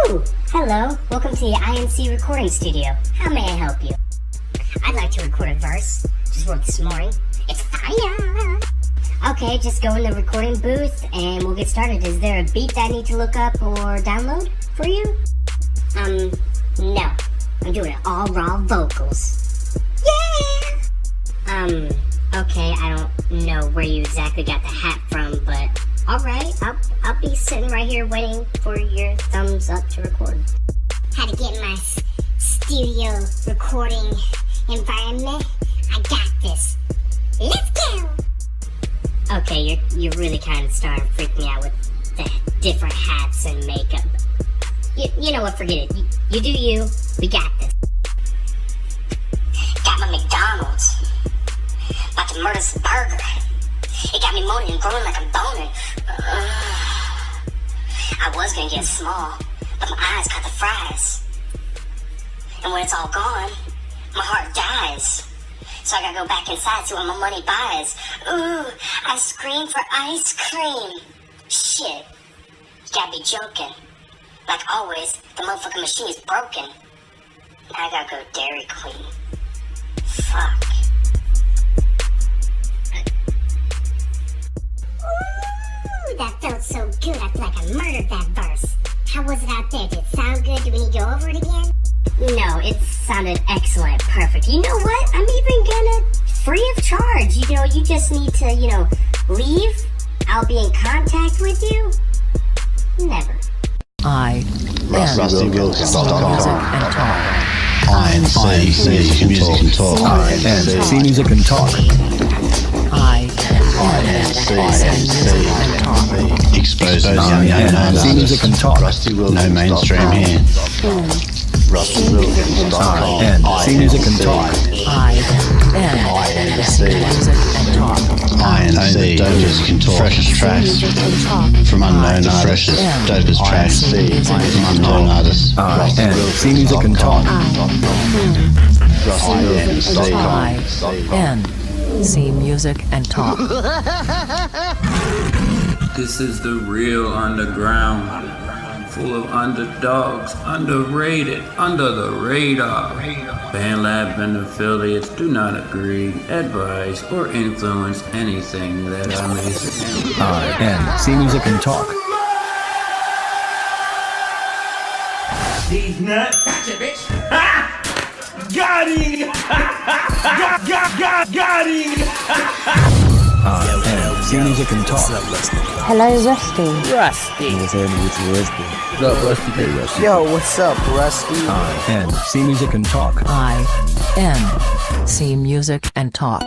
Ooh, hello. Welcome to the I.N.C recording studio. How may I help you? I'd like to record a verse. Just worked this morning. It's fire! Okay, just go in the recording booth and we'll get started. Is there a beat that I need to look up or download for you? No. I'm doing it all raw vocals. Yeah! Okay, I don't know where you exactly got the hat from, but alright, I'll be sitting right here waiting for your thumbs up to record. How to get my studio recording environment? I got this. Let's go! Okay, you're really kind of starting to freak me out with the different hats and makeup. You know what, forget it. You do you, we got this. Got my McDonald's. About to murder this burger. It got me moaning and groaning like I'm boning. I was gonna get small, but my eyes caught the fries. And when it's all gone, my heart dies. So I gotta go back inside, see what my money buys. Ooh, I scream for ice cream. Shit, you gotta be joking. Like always, the motherfucking machine is broken. Now I gotta go Dairy Queen. Fuck. Ooh, that felt so good. I feel like I murdered that verse. How was it out there? Did it sound good? Do we need to go over it again? No, it sounded excellent. Perfect. You know what? I'm even gonna, free of charge. You know, you just need to, leave. I'll be in contact with you. Never. I.N.C. Music and Talk. I.N.C. Music and Talk. Exposing the unknown I.N.C. Music and Talk. No mainstream here. I.N.C. Music and Talk. I.N.C. Dopest can talk. Freshest tracks from unknown artists. Freshest, dopest tracks from unknown artists. I.N.C. Music and Talk. I.N.C. Music and Talk. This is the real underground, full of underdogs, underrated, under the radar. BandLab and affiliates do not agree, advise, or influence anything that I may say. I.N.C. Music and Talk. These nuts. Gotcha, bitch. Ha! Got him! got him! I.N.C. Music and Talk. Hello, Rusty. Yo, what's up, Rusty? I.N.C. Music and Talk. I.N.C. Music and Talk.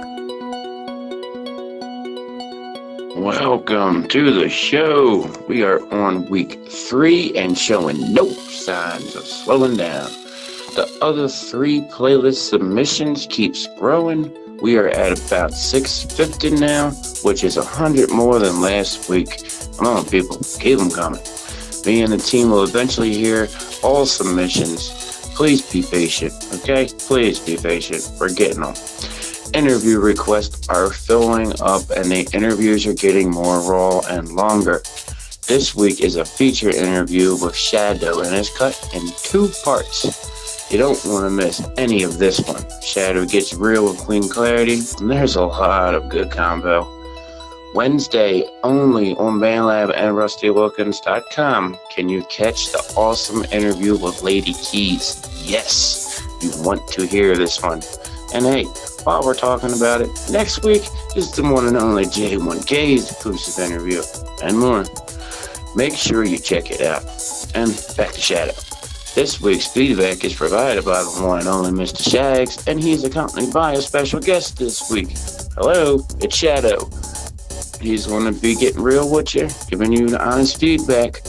Welcome to the show. We are on week 3 and showing no signs of slowing down. The other 3 playlist submissions keeps growing. We are at about 650 now, which is 100 more than last week. Come on, people, keep them coming. Me and the team will eventually hear all submissions. Please be patient, okay? Please be patient. We're getting them. Interview requests are filling up and the interviews are getting more raw and longer. This week is a feature interview with Shadow and it's cut in 2 parts. You don't want to miss any of this one. Shadow gets real with Clean Clarity and there's a lot of good combo. Wednesday only on BandLab and RustyWilkins.com can you catch the awesome interview with Lady Keys. Yes, you want to hear this one. And hey, while we're talking about it, next week is the one and only J1K's exclusive interview and more. Make sure you check it out. And back to Shadow. This week's feedback is provided by the one and only Mr. Shags, and he's accompanied by a special guest this week. Hello, it's Shadow. He's going to be getting real with you, giving you the honest feedback.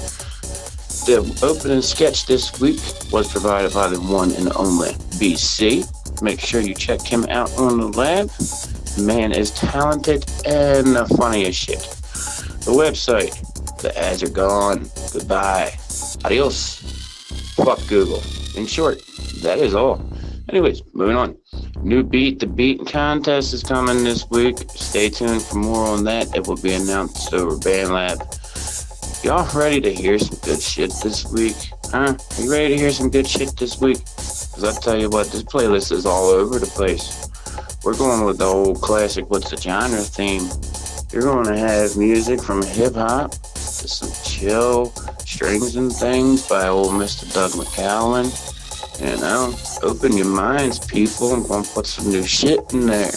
The opening sketch this week was provided by the one and only BC. Make sure you check him out on the lab. The man is talented and the funniest shit. The website, the ads are gone. Goodbye. Adios. Fuck Google. In short, that is all. Anyways, moving on. New beat, the beat contest is coming this week. Stay tuned for more on that. It will be announced over BandLab. Y'all ready to hear some good shit this week? Huh? Are you ready to hear some good shit this week? Because I tell you what, this playlist is all over the place. We're going with the old classic What's the Genre theme. You're going to have music from hip-hop to some chill strings and things by old Mr. Doug McCowan. You know, open your minds, people. I'm going to put some new shit in there.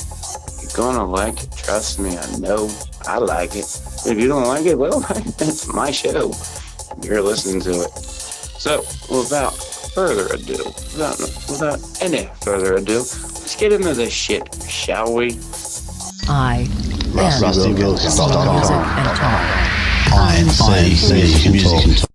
You're going to like it. Trust me, I know. I like it. If you don't like it, well, it's my show. You're listening to it. So, without further ado, without any further ado, let's get into this shit, shall we? I.N.C. Rusty Music and Talk. I.N.C. Music and Talk.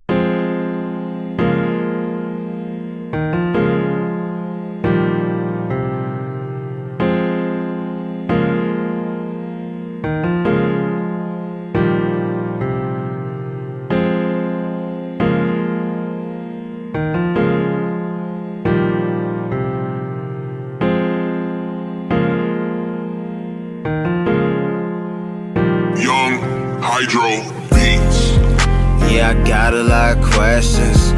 Yeah, I got a lot of questions.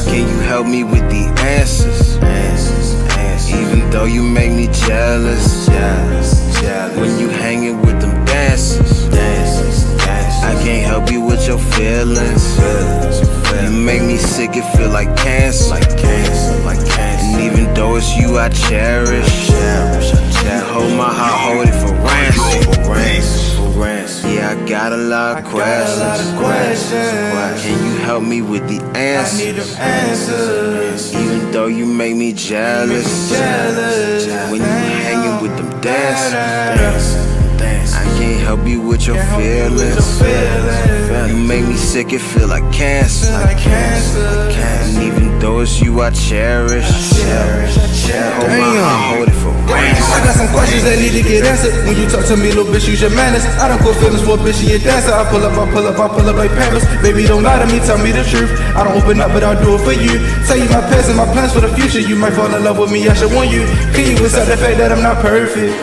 Can you help me with the answers? Even though you make me jealous. When you hanging with them dancers, I can't help you with your feelings. You make me sick, it feel like cancer. And even though it's you I cherish, you hold my heart, hold it for ransom. Yeah, I got a lot of questions. Can you help me with the answers? Even though you make me jealous. When you hanging with them dancers, I can't help you with your feelings. You make me sick, it feel like cancer. And even though it's you I cherish, hold my heart, hold it for ransom. I got some questions that need to get answered. When you talk to me, little bitch, use your manners. I don't put feelings for a bitch, she a dancer. I pull up like Pampers. Baby, don't lie to me, tell me the truth. I don't open up, but I'll do it for you. Tell you my past and my plans for the future. You might fall in love with me, I should want you. Can you accept the fact that I'm not perfect?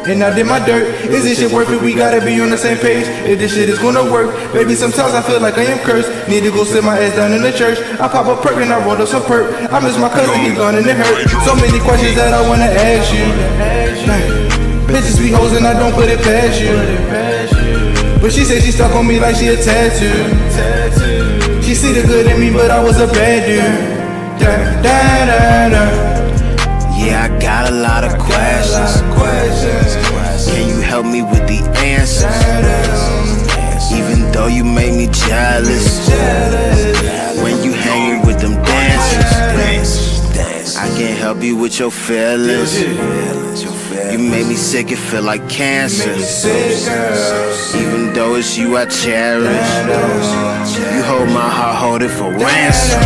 And I did my dirt. Is this shit worth it? We gotta be on the same page. If this shit is gonna work, baby, sometimes I feel like I am cursed. Need to go sit my ass down in the church. I pop a perk and I rolled up some perk. I miss my cousin, he gone and it hurt. So many questions that I wanna ask you. Bitches be hoes and I don't put it past you. But she said she stuck on me like she a tattoo. She see the good in me, but I was a bad dude. Yeah, I got a lot of questions. Can you help me with the answers? Even though you make me jealous. When you hanging with them dancers, I can't help you with your feelings. You make me sick, it feel like cancer. Even though it's you I cherish, you hold my heart, hold it for ransom.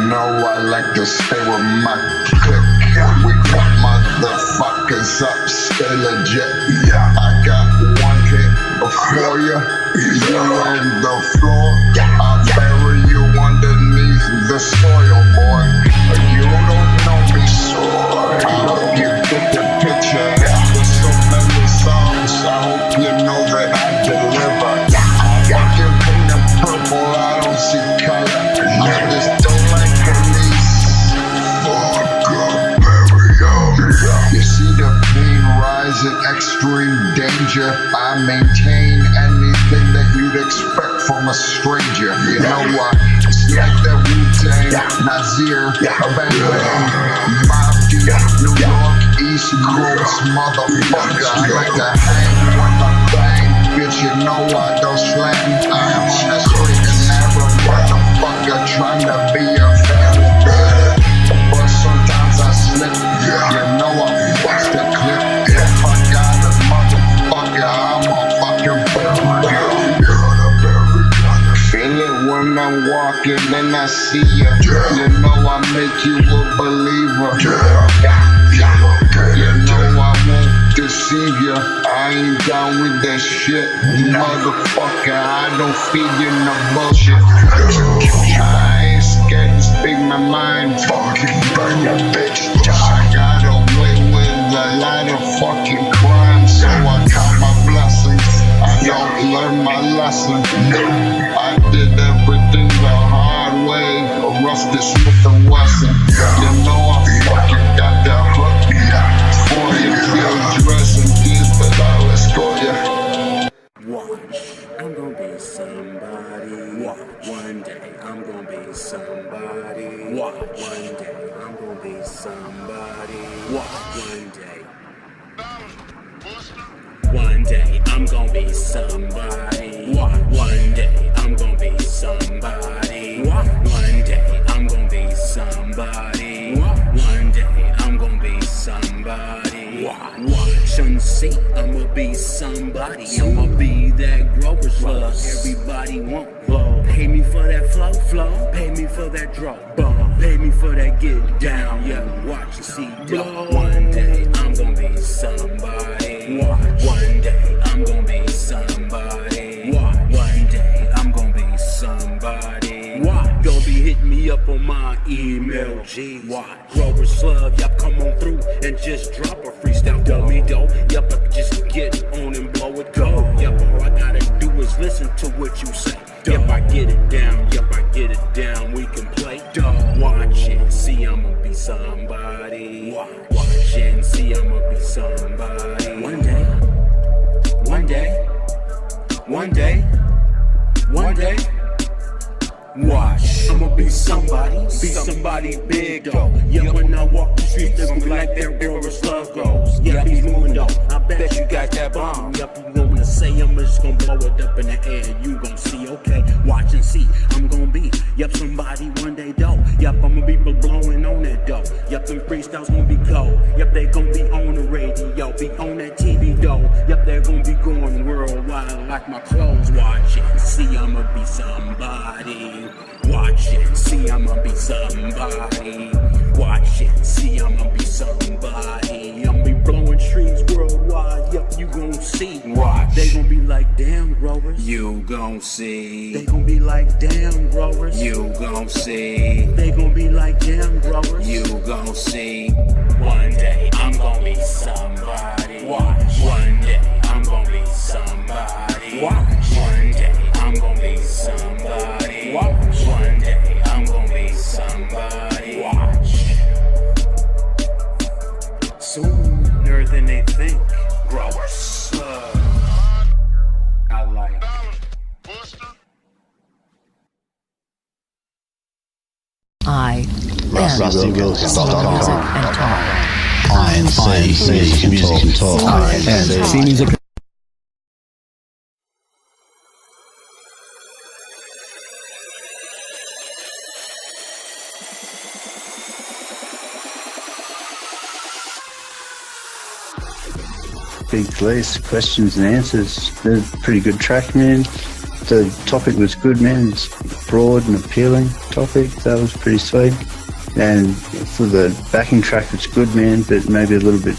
I like to stay with my clique. We got motherfuckers up, stay legit. I got one hit before you. You on the floor, I'll bury you underneath the soil, boy. You don't know me, so I hope you get the picture. There's so many songs, I hope you know that I deliver. I can paint them purple, I don't see color. I just don't like police. Fuck up, you see the pain rise in extreme danger. I maintain anything that you'd expect from a stranger. You know what? It's like that Wu-Tang, Nazir, Bang Bang, Mob Deep, New York, East Coast, motherfucker. I like to hang when I bang, bitch. You know I don't slang. I'm just freaking arrow, motherfucker, trying to be a family. But sometimes I slip. You know I bust the clip. If I got a motherfucker, I'm a fucking feel it when I'm walking, then I see ya. You know I make you a believer. You know I won't deceive ya. I ain't down with that shit, motherfucker. I don't feed you no bullshit. I ain't scared to speak my mind. Fucking burn your bitch. I got away with a lot of fucking crimes, so I count my blessings. I don't learn my lesson. I did everything the hard way. Rusted Smith and Wesson. You know I fucking got that hook for you. Feel dressing this, but I'll escort ya. Watch, I'm gonna be somebody. Watch, one day I'm gonna be somebody. Watch, one day I'm gonna be somebody. Watch, one day. One day I'm gonna be somebody. One day I'm gonna be somebody. One day I'm gonna be somebody. One day I'm gonna be somebody. Watch and see, I'ma be somebody. I'ma be that Grover's love everybody want. Pay me for that flow. Pay me for that drop. Pay me for that get down. Yeah, watch and see. One day I'm gonna be somebody. One day I'm gonna be somebody. One day I'm gonna be somebody. Don't be hitting me up on my email, G. Grover's love, yup, come on through and just drop a freestyle for me, though. Yup, I can just get on and blow it, go. Yup, all I gotta do is listen to what you say. Yup, I get it down, we can play. Watch and see, I'ma be somebody. Watch and see, I'ma be somebody. One day, one day, one day, one day. Watch, I'ma be somebody big though. Yeah, when I walk the street, they gon' be like that Grover's love goes. Yeah, he's moving though. I bet you got that bomb. Yup, you gonna say I'm just gonna blow it up in the air. You gon' see, okay? Watch and see, I'm gonna be somebody one day though. Yup, I'ma be blowing on that dough. Yup, them freestyles gonna be cold. Yup, they gon' be on the radio, be on that TV though. Yup, they're gonna be going worldwide like my clothes. Watch and see, I'ma be somebody. Watch and see, I'ma be somebody. Watch and see, I'ma be somebody. I'ma be blowing streets worldwide. Yup, you gon' see. Watch. They gon' be like, damn, Grovers. You gon' see. They gon' be like, damn, Grovers. You gon' see. They gon' be like, damn, Grovers. You gon' see. One day I'm gon' be somebody. Watch. One day I'm gon' be somebody. Watch. One day I'm gon' be somebody. Watch. One day I'm gon' be somebody. Watch. Sooner than they think. Growers. I like. Rusty Music and Talk. I.N.C. Music and Talk. I.N.C. Music. Big Police, questions and answers. They're a pretty good track, man. The topic was good, man. It's broad and appealing topic. That was pretty sweet. And for the backing track, it's good, man, but maybe a little bit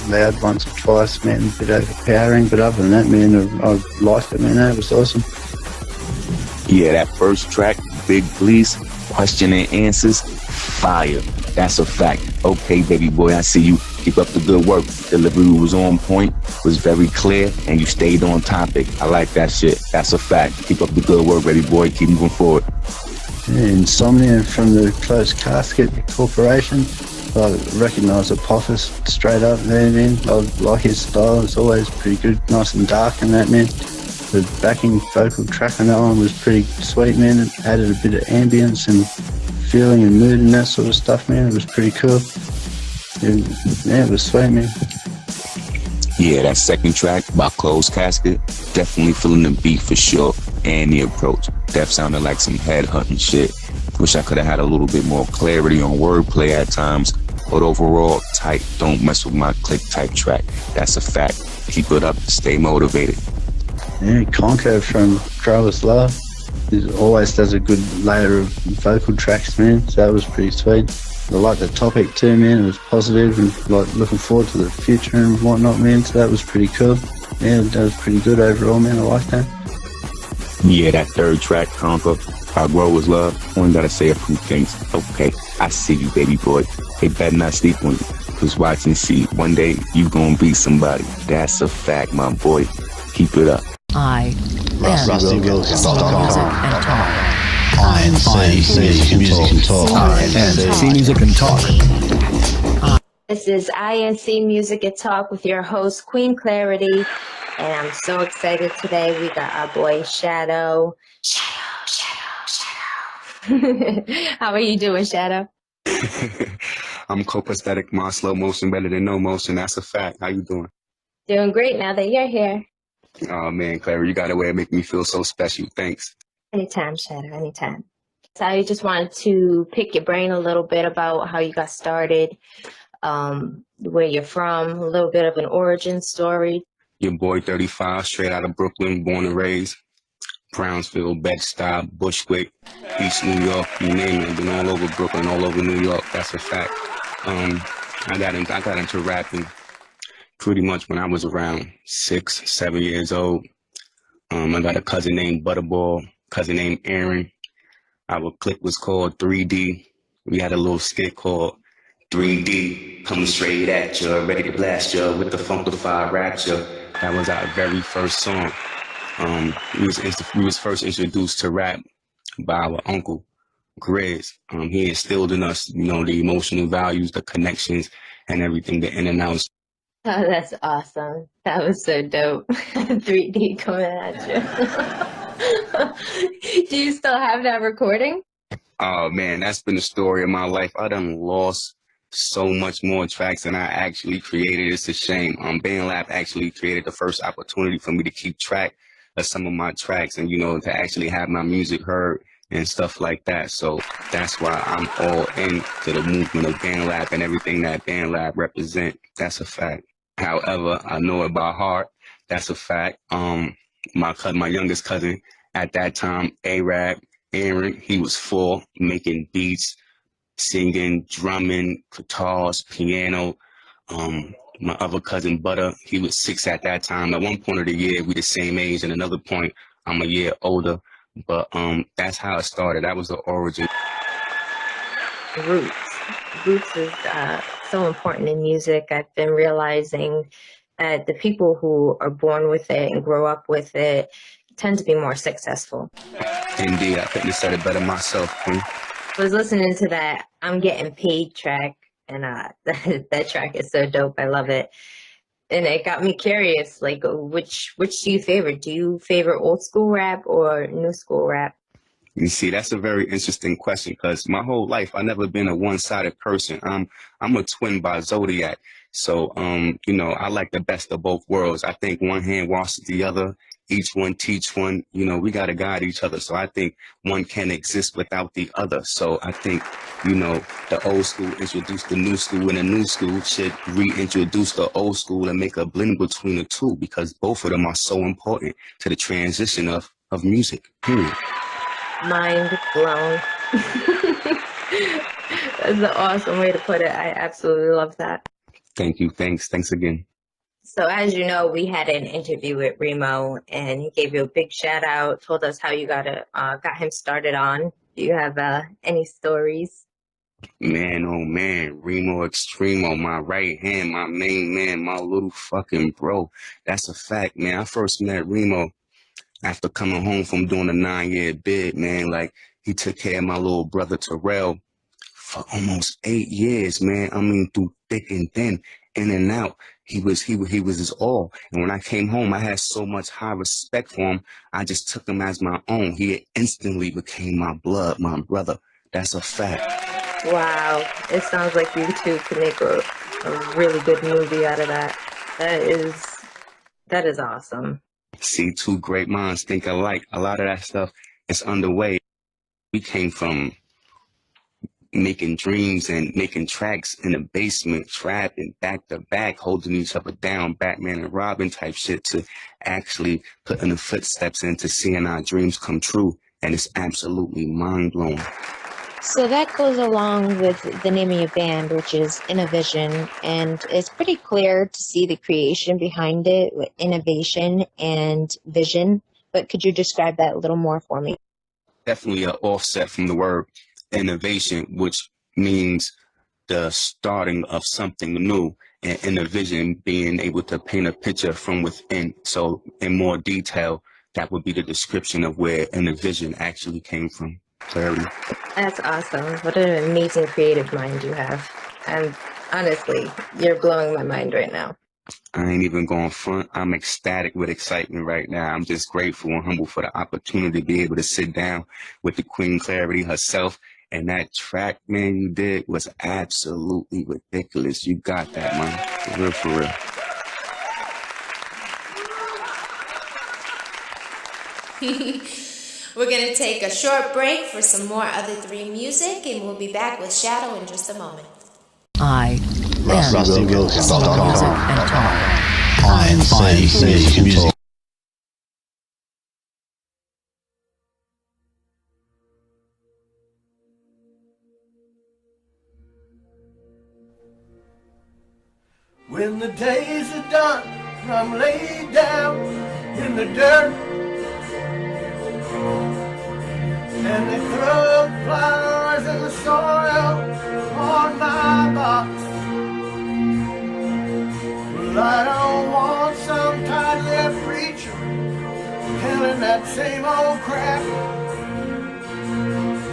loud once or twice, man. A bit overpowering, but other than that, man, I liked it, man. That was awesome. Yeah, that first track, Big Police, question and answers, fire. That's a fact. Okay, baby boy, I see you. Keep up the good work. Delivery was on point, was very clear, and you stayed on topic. I like that shit. That's a fact. Keep up the good work, baby boy. Keep moving forward. Yeah, Insomnia from the Closed Casket Corporation. I recognise Apophis straight up there, man. I like his style. It's always pretty good, nice and dark and that, man. The backing vocal track on that one was pretty sweet, man. It added a bit of ambience and feeling and mood and that sort of stuff, man. It was pretty cool. Yeah, it was sweet, man. Yeah, that second track by Closed Casket, definitely feeling the beat for sure, and the approach. Def sounded like some headhunting shit. Wish I could have had a little bit more clarity on wordplay at times, but overall, tight, don't mess with my click type track. That's a fact. Keep it up, stay motivated. Yeah, Conker from Grover's Love always does a good layer of vocal tracks, man, so that was pretty sweet. I like the topic too, man. It was positive and like looking forward to the future and whatnot, man. So that was pretty cool. Yeah, that was pretty good overall, man. I like that. Yeah, that third track, Conquer, Our Grow Was Love. Only gotta say a few things. Okay, I see you, baby boy. They better not sleep on you. Cause watch and see. One day, you gonna be somebody. That's a fact, my boy. Keep it up. I.N.C. Music and Talk. I.N.C. Music and Talk. This is I.N.C. Music and Talk with your host, Queen Clarity. And I'm so excited today. We got our boy Shadow. Shadow. How are you doing, Shadow? I'm copacetic, my slow motion better than no motion. That's a fact. How you doing? Doing great now that you're here. Oh man, Clara, you got a way of making me feel so special. Thanks. Anytime, Shadow, anytime. So I just wanted to pick your brain a little bit about how you got started, where you're from, a little bit of an origin story. Your boy 35, straight out of Brooklyn, born and raised. Brownsville, Bed-Stuy, Bushwick, East New York, you name it. Been all over Brooklyn, all over New York. That's a fact. I got into rapping pretty much when I was around 6, 7 years old. I got a cousin named Butterball, cousin named Aaron. Our clique was called 3D. We had a little skit called 3D, coming straight at you, ready to blast you with the funkified rapture. That was our very first song. We was first introduced to rap by our uncle, Grizz. He instilled in us, the emotional values, the connections, and everything, the in and outs. Oh, that's awesome. That was so dope. 3D coming at you. Do you still have that recording? Oh man, that's been the story of my life. I done lost so much more tracks than I actually created. It's a shame. BandLab actually created the first opportunity for me to keep track of some of my tracks and, to actually have my music heard and stuff like that. So that's why I'm all into the movement of BandLab and everything that BandLab represent. That's a fact. However, I know it by heart. That's a fact. My youngest cousin at that time, Arab, Aaron, he was 4, making beats, singing, drumming, guitars, piano. My other cousin, Butter, he was 6 at that time. At one point of the year, we the same age, and another point, I'm a year older. But that's how it started. That was the origin. Roots. Roots is so important in music. I've been realizing that the people who are born with it and grow up with it tend to be more successful. Indeed, I couldn't have said it better myself, Queen. I was listening to that I'm Getting Paid track, and that track is so dope. I love it. And it got me curious, like, which do you favor? Do you favor old school rap or new school rap? You see, that's a very interesting question because my whole life I never been a one-sided person. I'm a twin by zodiac, so I like the best of both worlds. I think one hand washes the other. Each one teach one. We gotta guide each other. So I think one can exist without the other. So I think the old school introduced the new school, and the new school should reintroduce the old school and make a blend between the two because both of them are so important to the transition of music. Period. Mind blown. That's an awesome way to put it. I absolutely love that. Thank you. Thanks again. So as you know, we had an interview with Remo, and he gave you a big shout out, told us how you got him started on. Do you have any stories? Man, oh man, Remo Extremo, my right hand, my main man, my little fucking bro. That's a fact, man. I first met Remo after coming home from doing a 9-year bid, man. Like, he took care of my little brother Terrell for almost 8 years, man. I mean, through thick and thin, in and out. He was his all. And when I came home, I had so much high respect for him. I just took him as my own. He instantly became my blood, my brother. That's a fact. Wow. It sounds like you two could make a really good movie out of that. That is awesome. See, two great minds think alike. A lot of that stuff is underway. We came from making dreams and making tracks in the basement, trapping back to back, holding each other down, Batman and Robin type shit, to actually putting the footsteps into seeing our dreams come true. And it's absolutely mind blowing. So that goes along with the name of your band, which is Innovision, and it's pretty clear to see the creation behind it with innovation and vision. But could you describe that a little more for me? Definitely an offset from the word innovation, which means the starting of something new, and Innovision being able to paint a picture from within. So in more detail, that would be the description of where Innovision actually came from. Clarity. That's awesome. What an amazing creative mind you have. And honestly, you're blowing my mind right now. I ain't even going front. I'm ecstatic with excitement right now. I'm just grateful and humble for the opportunity to be able to sit down with the Queen Clarity herself. And that track, man, you did was absolutely ridiculous. You got that, man. For real, for real. We're going to take a short break for some more Other Three music, and we'll be back with Shadow in just a moment. I.N.C. Music and Talk. I.N.C. Music and Talk. When the days are done, I'm laid down in the dirt, and they throw flowers in the soil on my box. Well, I don't want some tight-lipped preacher telling that same old crap.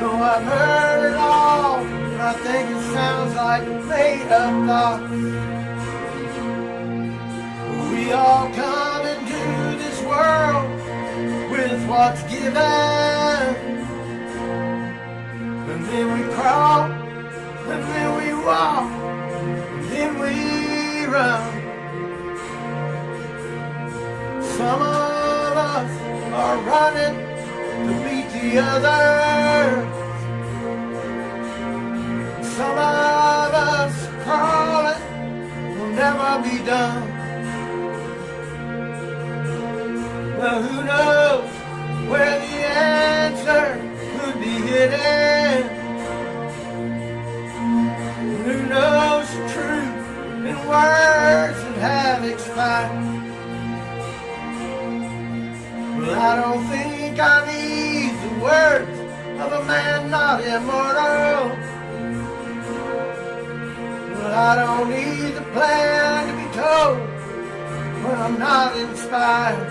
No, I've heard it all, and I think it sounds like made-up thoughts. We all come into this world with what's given, and then we crawl, and then we walk, and then we run. Some of us are running to beat the others. Some of us crawling will never be done. Well, who knows where the answer could be hidden? Who knows the truth in words that have expired? Well, I don't think I need the words of a man not immortal. Well, I don't need the plan to be told when I'm not inspired.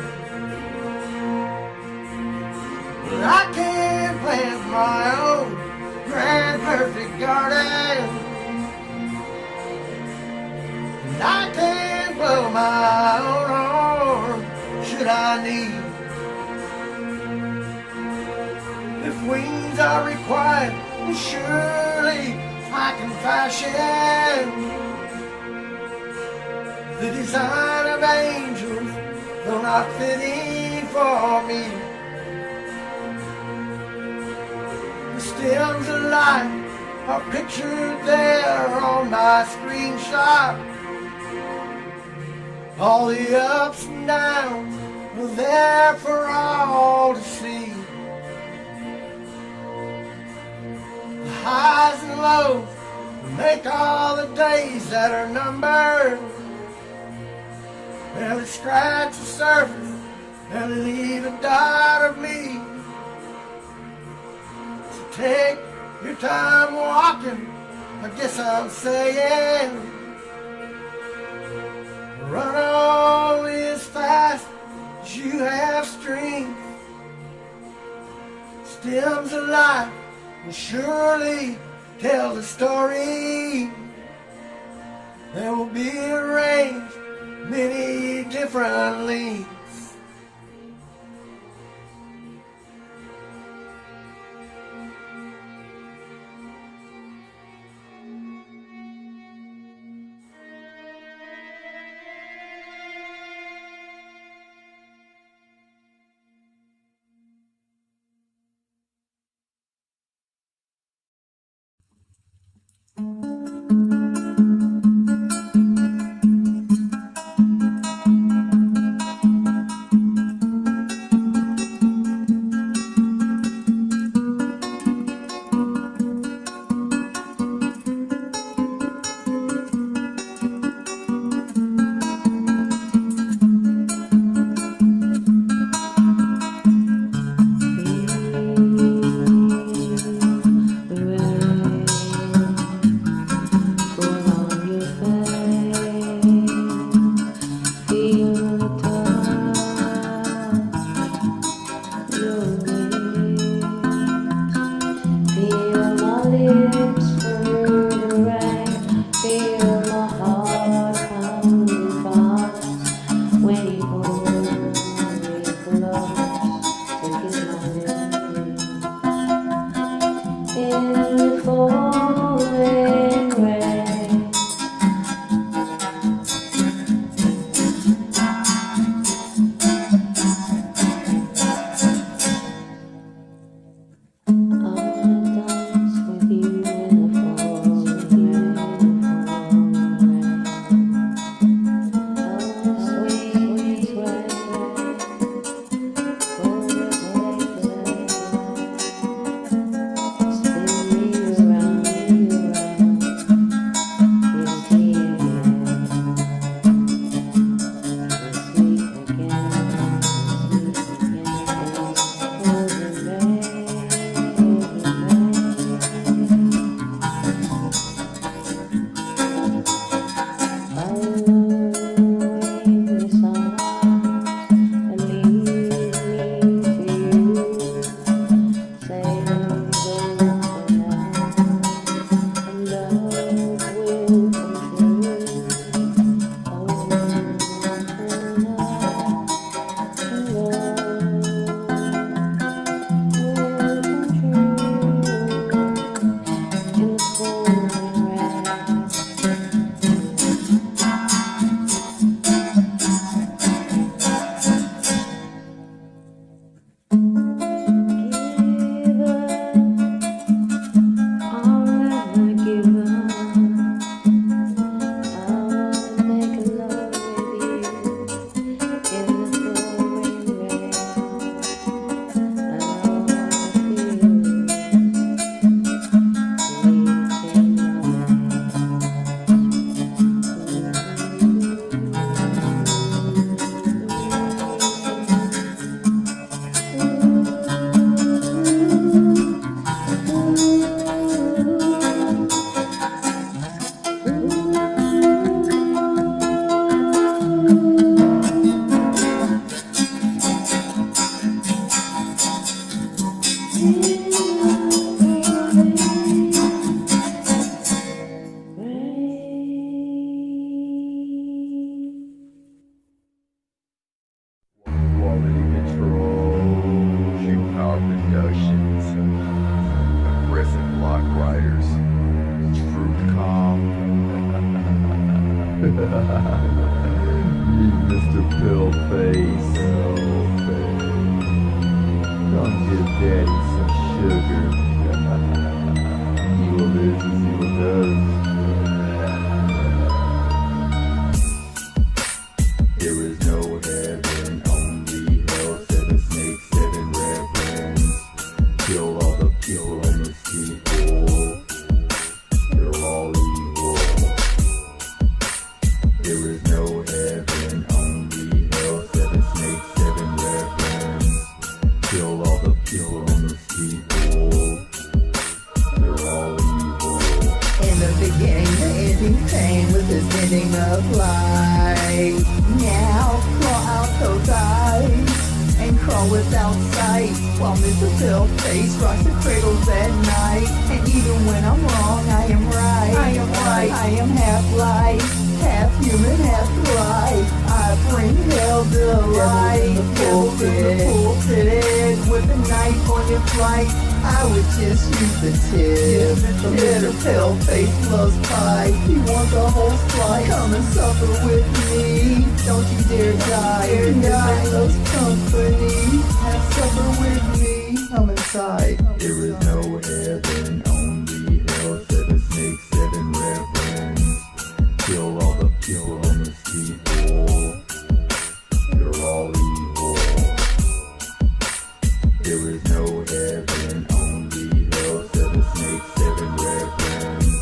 Well, I can't plant my own grand perfect garden, and I can't blow my own horn should I need. If wings are required, then surely I can fashion the design of angels, though not fitting for me. The stems of life are pictured there on my screenshot. All the ups and downs are there for all to see. Highs and lows make all the days that are numbered. Barely scratch the surface, barely leave a dot of me. So take your time walking, I guess I'm saying. Run only as fast as you have strength. Stems of life will surely tell the story. There will be arranged many differently. Mr. Pillface. Come give Daddy some sugar. Evil is as evil does. There is no heaven, only hell. 7 snakes, 7 reverends. Kill all the homeless people. They're all evil. There is no heaven, only hell. 7 snakes, 7 reverends. Kill all the homeless people. They're all evil. In the beginning, the ending came with this ending of life. Now, claw out those eyes and crawl without sight, while Mr. Pillface rocks the cradles at night. And even when I'm wrong, I am right. I am right. I am half life, half human, half life. I bring hell to life. Devil's in the pulpit with a knife on your flight. I would just use the tip. Mr. Pillface loves pie. He wants a whole slice. Come and suffer with me. Don't you dare die. Mr. loves company. Have supper with me. Come inside. There is no heaven, only hell. 7 snakes, 7 reverends. Kill all the homeless people. You're all evil. There is no heaven, only hell. 7 snakes, 7 reverends.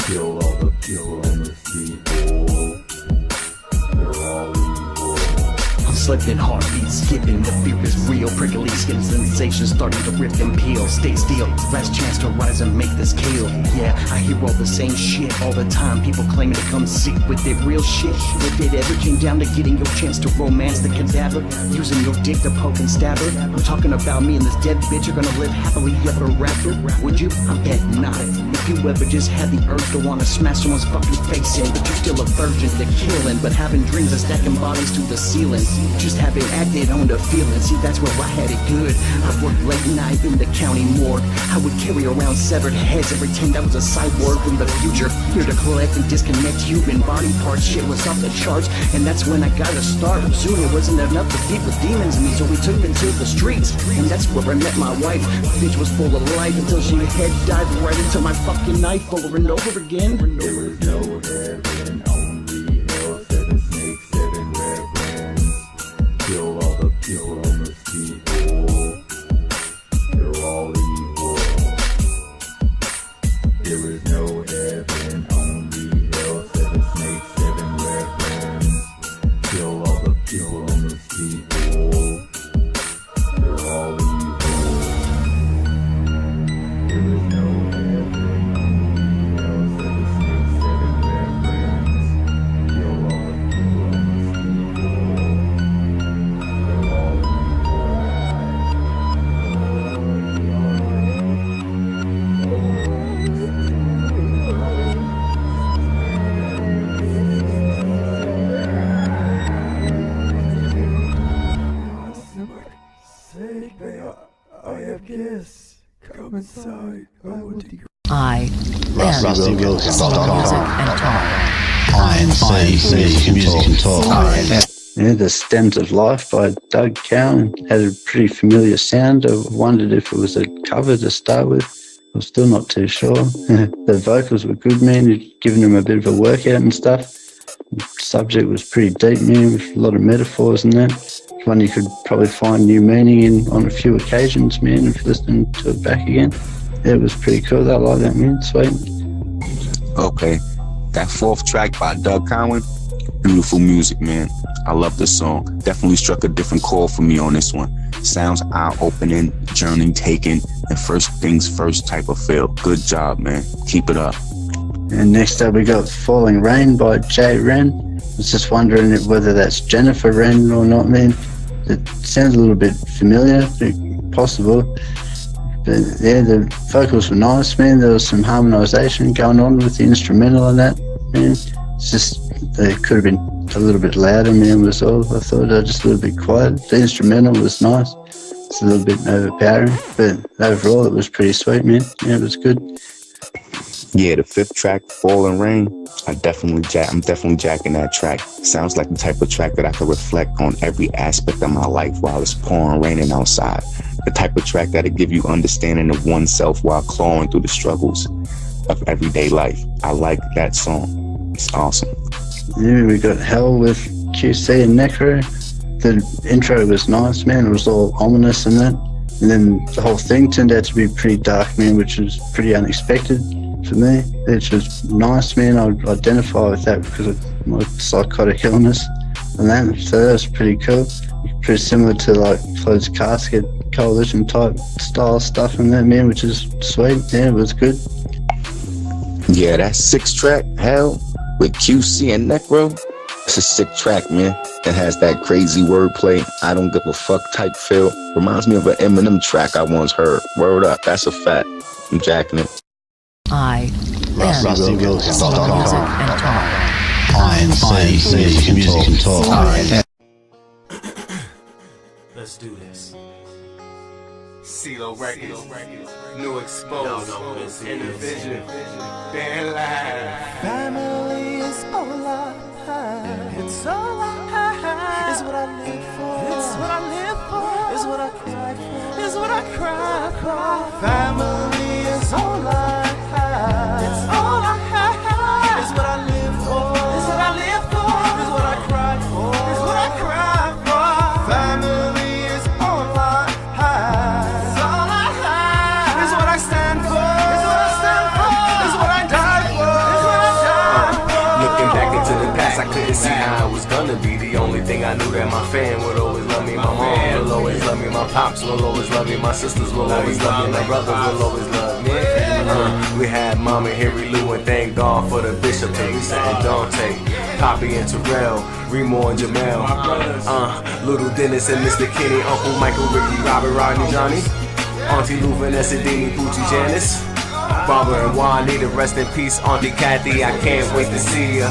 Kill all the homeless people. You're all evil. I'm slipping heartbeats, skipping. The fear is real. Prickly skin sensations starting to rip and peel. Stay still, last chance to rise and make this kill. Yeah, I hear all the same shit all the time. People claiming to come sick with it, real shit. If it ever came down to getting your chance to romance the cadaver, using your dick to poke and stab her, I'm talking about me and this dead bitch are gonna live happily ever after. Would you? I bet not. If you ever just had the urge to wanna smash someone's fucking face in, but you're still a virgin to killing, but having dreams of stacking bodies to the ceiling, just having acted on the feeling. See, that's where I had it good. I worked late night in the county morgue. I would carry around severed heads and pretend I was a cyborg from the future, here to collect and disconnect human body parts. Shit was off the charts, and that's when I got to start. Soon it wasn't enough to beat with demons in me, so we took me to the streets, and that's where I met my wife. Bitch was full of life until she head dived right into my fucking knife over and over again. There is no heaven, only hell. 7 snakes, 7 reverends. Kill all the homeless people. You're all evil. There is no heaven, only hell. 7 snakes, 7 reverends. Kill all the homeless people. You're all evil. There is no heaven, only hell. 7 snakes, 7 reverends. Kill all the homeless people. They're all evil. Say, I have guests. Come inside. I want to. I.N.C. Music and Talk. I.N.C. Music and Talk. Yeah, The Stems of Life by Doug Cowan had a pretty familiar sound. I wondered if it was a cover to start with. I'm still not too sure. The vocals were good, man. You'd given him a bit of a workout and stuff. The subject was pretty deep, man, with a lot of metaphors and that. It's one you could probably find new meaning in on a few occasions, man, if listening to it back again. Yeah, it was pretty cool. I like that, man. Sweet. Okay, that 4th track by Doug Cowan, beautiful music, man. I love this song. Definitely struck a different chord for me on this one. Sounds eye-opening, journey taking, and first things first type of feel. Good job, man. Keep it up. And next up we got Falling Rain by Jay Wren. I was just wondering whether that's Jennifer Wren or not, man. It sounds a little bit familiar, possible. But yeah, the vocals were nice, man. There was some harmonisation going on with the instrumental and that, man. It's just, they could have been a little bit louder, man, was all. I thought they were just a little bit quiet. The instrumental was nice. It's a little bit overpowering, but overall it was pretty sweet, man. Yeah, it was good. Yeah, the 5th track, Falling Rain, I'm definitely jacking that track. Sounds like the type of track that I could reflect on every aspect of my life while it's pouring, raining outside. The type of track that'll give you understanding of oneself while clawing through the struggles of everyday life. I like that song. It's awesome. Yeah, we got Hell with QC and Necro. The intro was nice, man. It was all ominous and that. And then the whole thing turned out to be pretty dark, man, which was pretty unexpected for me. It was nice, man. I identify with that because of my psychotic illness and that. So that was pretty cool. Pretty similar to like Closed Casket, Coalition type style stuff and that, man, which is sweet. Yeah, it was good. Yeah, that 6th track, Hell, with QC and Necro, it's a sick track, man. It has that crazy wordplay, I don't give a fuck type feel. Reminds me of an Eminem track I once heard. Word up, that's a fact. I'm jacking it. I.N.C. Music and Talk. I.N.C. Music and Talk. Let's do this. CeeLo Records, new exposed, in the vision, band live. Family is all I have. It's all I have. It's what I live for. It's what I live for. It's what I cry for. It's what I cry for. Family is all I have. It's all I have. It's what I live for. It's what I live for. It's what I cry for. It's what I cry for. Family is all I have. It's all I have. It's what I stand for. It's what I stand for. It's what I die for. It's what I die for. Looking back into the past, I couldn't see how it was gonna be. The only thing I knew that my fam would always love me. My mom will always love me. My pops will always love me. My sisters will always love me. My brothers will always love me. We had Mama, Harry Lou, and thank God for the Bishop, Teresa and Dante, Poppy and Terrell, Remo and Jamel, Little Dennis and Mr. Kenny, Uncle Michael, Ricky, Robert, Rodney, Johnny, Auntie Lou, Vanessa, Dini, Poochie, Janice, Barbara and Juanita, rest in peace, Auntie Kathy, I can't wait to see ya.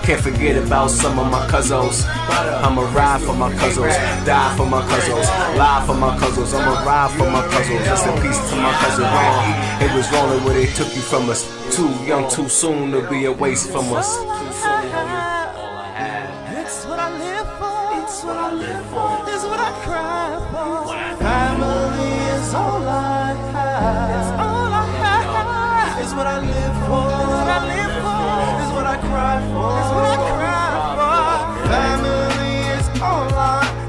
Can't forget about some of my cousins. I'ma ride for my cousins, die for my cousins, lie for my cousins. I'ma ride for my cousins. Rest in peace to my cousin Ron. It was wrong where they took you from us. Too young, too soon to be a waste from us. It's what I live for. It's what I live for. It's what I cry for. Family is all I have. It's all I have. It's what I live for. It's what I live for. It's what I cry for. It's what I cry for. Family is all I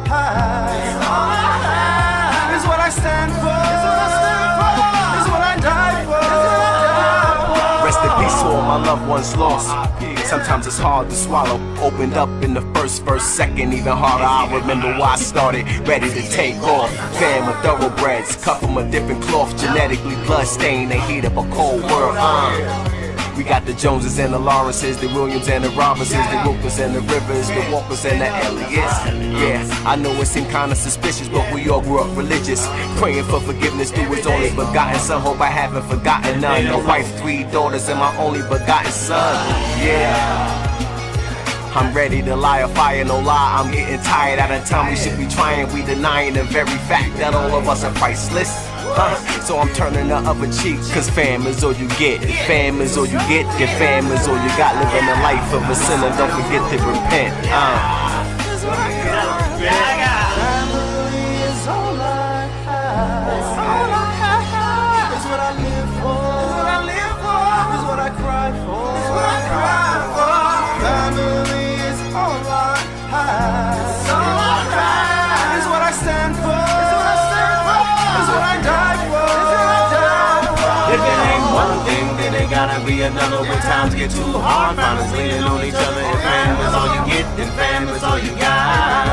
have. It's all I have. It's what I stand for. It's what I stand for. It's what I die for. It's what I die for. Rest in peace to all my loved ones lost. Sometimes it's hard to swallow. Opened up in the first second, even harder. I remember why I started, ready to take off. Fam of thoroughbreds, cut from a different cloth, genetically bloodstained. They heat up a cold world. We got the Joneses and the Lawrences, the Williams and the Robinsons, the Roopers and the Rivers, the Walkers and the Elliots. Yeah, I know it seemed kinda suspicious, but we all grew up religious, praying for forgiveness through his only begotten son. Hope I haven't forgotten none. A wife, 3 daughters, and my only begotten son. Yeah, I'm ready to lie a fire, no lie. I'm getting tired out of time we should be trying. We denying the very fact that all of us are priceless. So I'm turning the other cheek, cause fam is all you get. If fam is all you get, then fam is all you got. Living the life of a sinner, don't forget to repent. Family is all I have. It's all I have. It's what I live for. It's what I live for. It's what I cry for. It's what I cry for. Family is all I have. It's all I have. It's what I stand for. It's what I stand for. It's what I die for. It's what I die for. If it ain't one thing, then it gotta be another. When times get too hard, find us leaning on each other. If fam is all you get, then fam is all you got.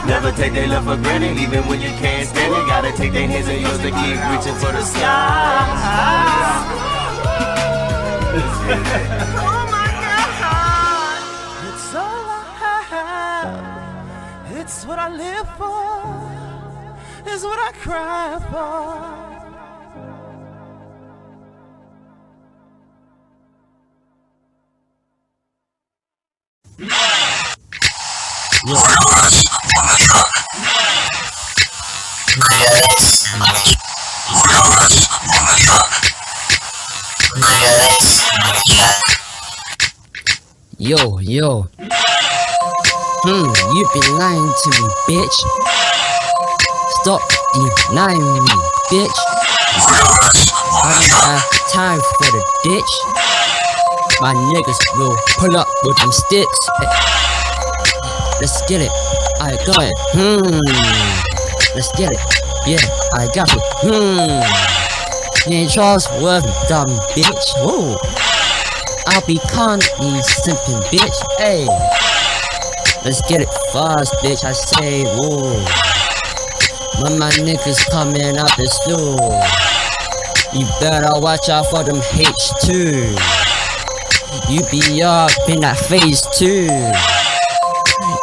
Never take their love for granted, even when you can't stand it. Gotta take their hands and yours to keep reaching for the sky. Oh my God, it's all I have. It's what I live for. is what I cry for. Yo, you been lying to me, bitch. Stop denying me, bitch. I don't have time for the ditch. My niggas will pull up with them sticks. Let's get it, I got it. Let's get it, yeah, I got it. You ain't trustworthy, dumb bitch. Whoa. I'll be constantly simping, bitch. Hey, let's get it fast, bitch. I say, whoa. When my niggas coming out the store, you better watch out for them H2. You be up in that phase 2.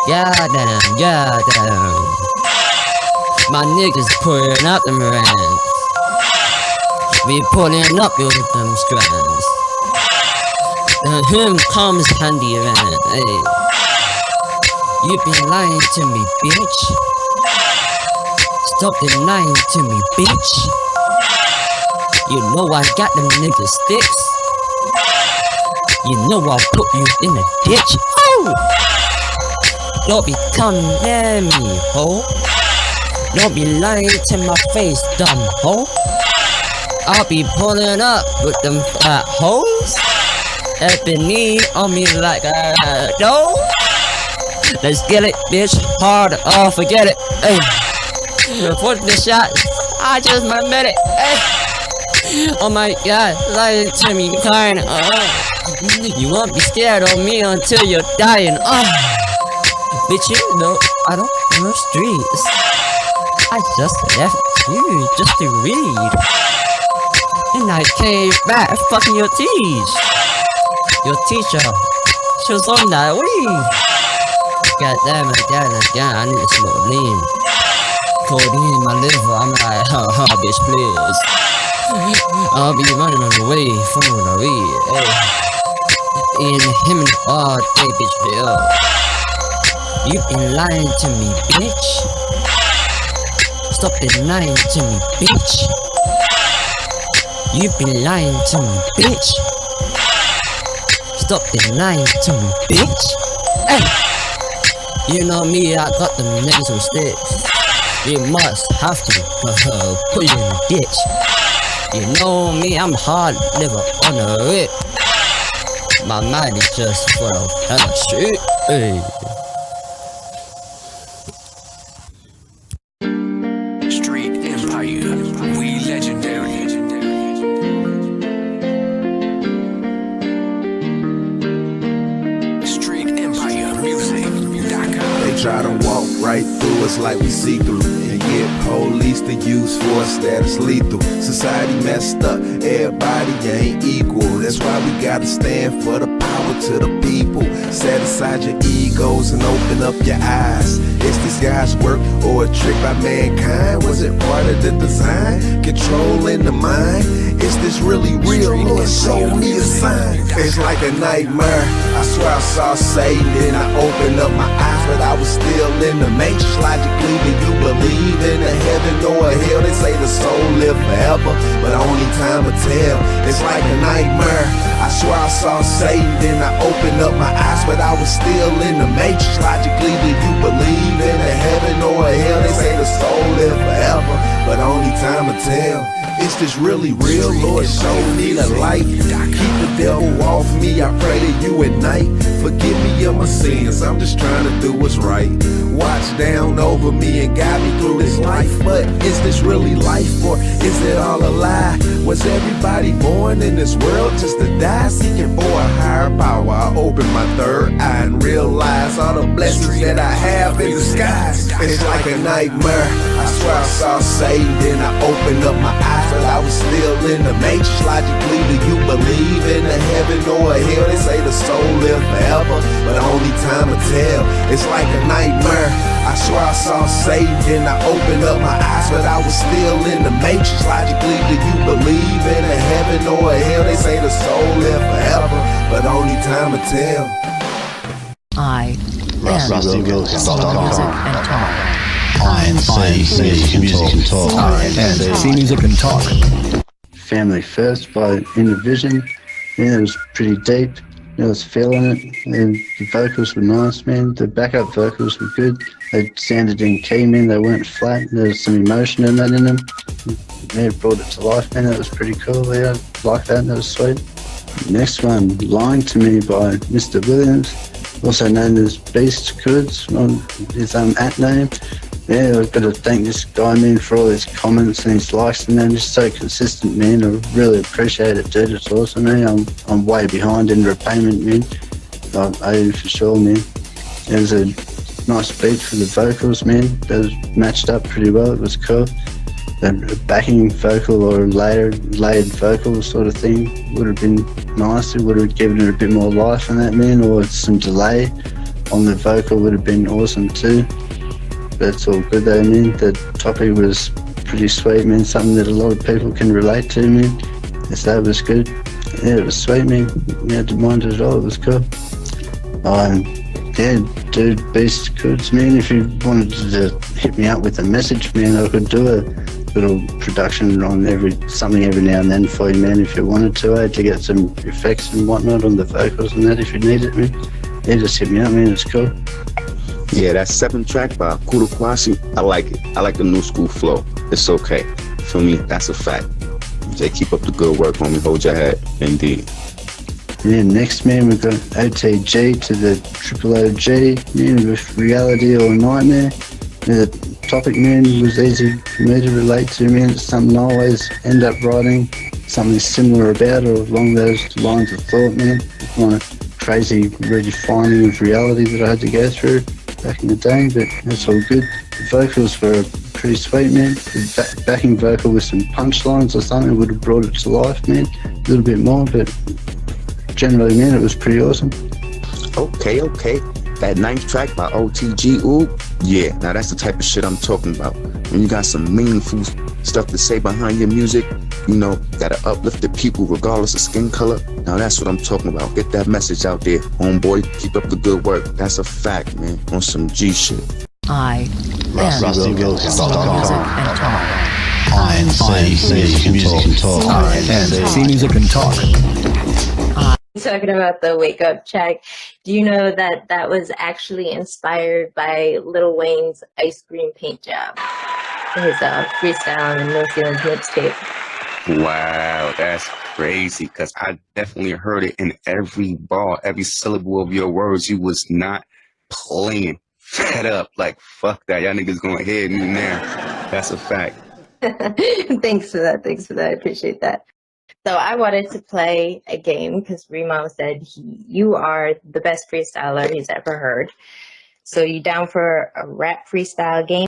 Yeah, damn. My niggas pulling up them rants. We pulling up with them strands. Him comes handy around, hey. You been lying to me, bitch. Stop denying to me, bitch. You know I got them niggas sticks. You know I'll put you in a ditch. Oh! Don't be coming near me, ho. Don't be lying to my face, dumb ho. I'll be pulling up with them fat hoes. Ebony on me like a dough. Let's get it, bitch. Hard, oh, forget it. Hey, put the shot. I just met it. Hey, oh my god, lying to me, kind. You won't be scared of me until you're dying. Bitch, you know I don't know streets. I just left you just to read, and I came back fucking your teeth. Your teacher, she was on that weed. God damn it, I need to smoke lean. Codeine in my liver, I'm like, bitch, please. I'll be running away from the weed. Hey. In him all day, bitch, bill. You been lying to me, bitch. Stop denying to me, bitch. You been lying to me, bitch. Stop denying to me, bitch. Hey, you know me, I got them niggas with sticks. You must have to put you in the ditch. You know me, I'm hard liver on the rip. My mind is just full of hella shit. Hey. Street Empire, we legendary. Try to walk right through us like we see through, and get police to use force that is lethal. Society messed up, everybody ain't equal. That's why we gotta stand for the power to the people. Set aside your egos and open up your eyes. Is this guy's work or a trick by mankind? Was it part of the design? Controlling the mind? Is this really real? Lord, show me a sign. It's like a nightmare. I swear I saw Satan, then I opened up my eyes, but I was still in the matrix. Logically, do you believe in a heaven or a hell? They say the soul live forever, but only time will tell. It's like a nightmare. I swear I saw Satan, then I opened up my eyes, but I was still in the matrix. Logically, do you believe in a heaven or a hell? They say the soul live forever, but only time will tell. Is this really real? Lord, show me the light. Keep the devil off me, I pray to you at night. Forgive me of my sins, I'm just trying to do what's right. Watch down over me and guide me through this life. But is this really life, or is it all a lie? Was everybody born in this world just to die? Seeking for a higher power, I open my third eye and realize all the blessings that I have in disguise. It's like a nightmare. I swear I saw Satan, then I opened up my eyes, but I was still in the matrix. Logically, do you believe in a heaven or a hell? They say the soul live forever, but only time will tell. It's like a nightmare. I swear I saw Satan, then I opened up my eyes, but I was still in the matrix. Logically, do you believe in a heaven or a hell? They say the soul live forever, but only time will tell. I.N.C. Music and Talk. I.N.C. Music and Talk. Family First by Indivision. Yeah, it was pretty deep. I was feeling it. And the vocals were nice, man. The backup vocals were good. They sounded in key, man. They weren't flat. There was some emotion in that in them. Yeah, it brought it to life, man. That was pretty cool. Yeah, I like that. That was sweet. Next one, Lying to Me by Mr. Williams, also known as Beast Goods on his at name. Yeah, I've got to thank this guy, man, for all his comments and his likes, and they're just so consistent, man. I really appreciate it, dude. It's awesome, man. I'm way behind in repayment, man. I owe you for sure, man. It was a nice beat for the vocals, man. That was matched up pretty well. It was cool. A backing vocal or a layered vocal sort of thing would have been nice. It would have given it a bit more life in that, man, or some delay on the vocal would have been awesome too. That's all good though, man. The topic was pretty sweet, man. Something that a lot of people can relate to, man. So that was good. Yeah, it was sweet, man. Yeah, I didn't mind it at all. It was cool. Yeah, dude, Beast Goods, man. If you wanted to hit me up with a message, man, I could do a little production on something every now and then for you, man, if you wanted to get some effects and whatnot on the vocals and that if you need it, man. Yeah, just hit me up, man. It's cool. Yeah, that 7th track by Kuda Kwasi, I like it. I like the new school flow. It's okay. For me, that's a fact. Jay, keep up the good work, homie. Hold your head. Indeed. Yeah, next, man, we've got OTG to the Triple OG, man, with Reality or Nightmare. The topic, man, was easy for me to relate to, man. It's something I always end up writing something similar about or along those lines of thought, man. Kind of crazy redefining of reality that I had to go through back in the day, but that's all good. The vocals were pretty sweet, man. The backing vocal with some punchlines or something would have brought it to life, man. A little bit more, but generally, man, it was pretty awesome. Okay. That 9th track by OTG, ooh, yeah, now that's the type of shit I'm talking about. When you got some meaningful stuff to say behind your music, you know, that'll uplift the people regardless of skin color. Now that's what I'm talking about. Get that message out there, homeboy. Keep up the good work. That's a fact, man, on some G shit. I.N.C. Music and Talk. I.N.C. Music and Talk. Talking about the Wake Up track, do you know that was actually inspired by Lil Wayne's Ice Cream Paint Job? His freestyle and No Ceilings mixtape. Wow, that's crazy, because I definitely heard it in every bar, every syllable of your words. You was not playing. Fed up, like, fuck that. Y'all niggas going ahead and now. That's a fact. Thanks for that. I appreciate that. So I wanted to play a game because Remo said you are the best freestyler he's ever heard. So you down for a rap freestyle game?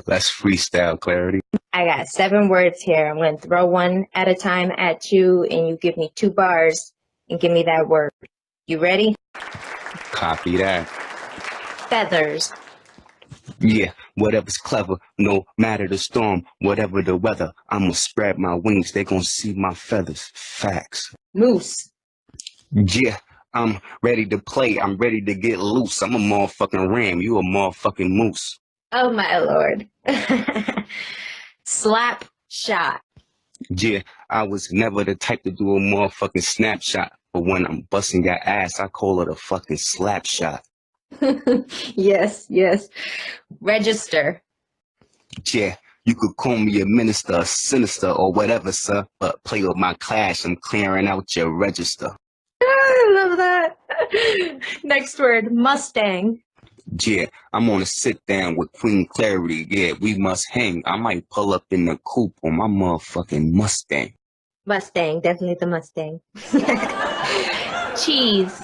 Let's freestyle, Clarity. I got 7 words here. I'm going to throw one at a time at you, and you give me 2 bars and give me that word. You ready? Copy that. Feathers. Yeah, whatever's clever, no matter the storm, whatever the weather, I'ma spread my wings, they gon' see my feathers. Facts. Moose. Yeah, I'm ready to play, I'm ready to get loose. I'm a motherfucking ram, you a motherfucking moose. Oh my lord. Slap shot. Yeah, I was never the type to do a motherfucking snapshot, but when I'm busting your ass, I call it a fucking slap shot. Yes. Register. Yeah, you could call me a minister, a sinister, or whatever, sir, but play with my clash, I'm clearing out your register. I love that. Next word, Mustang. Yeah, I'm on a sit down with Queen Clarity. Yeah, we must hang. I might pull up in the coupe on my motherfucking Mustang. Mustang, definitely the Mustang. Cheese.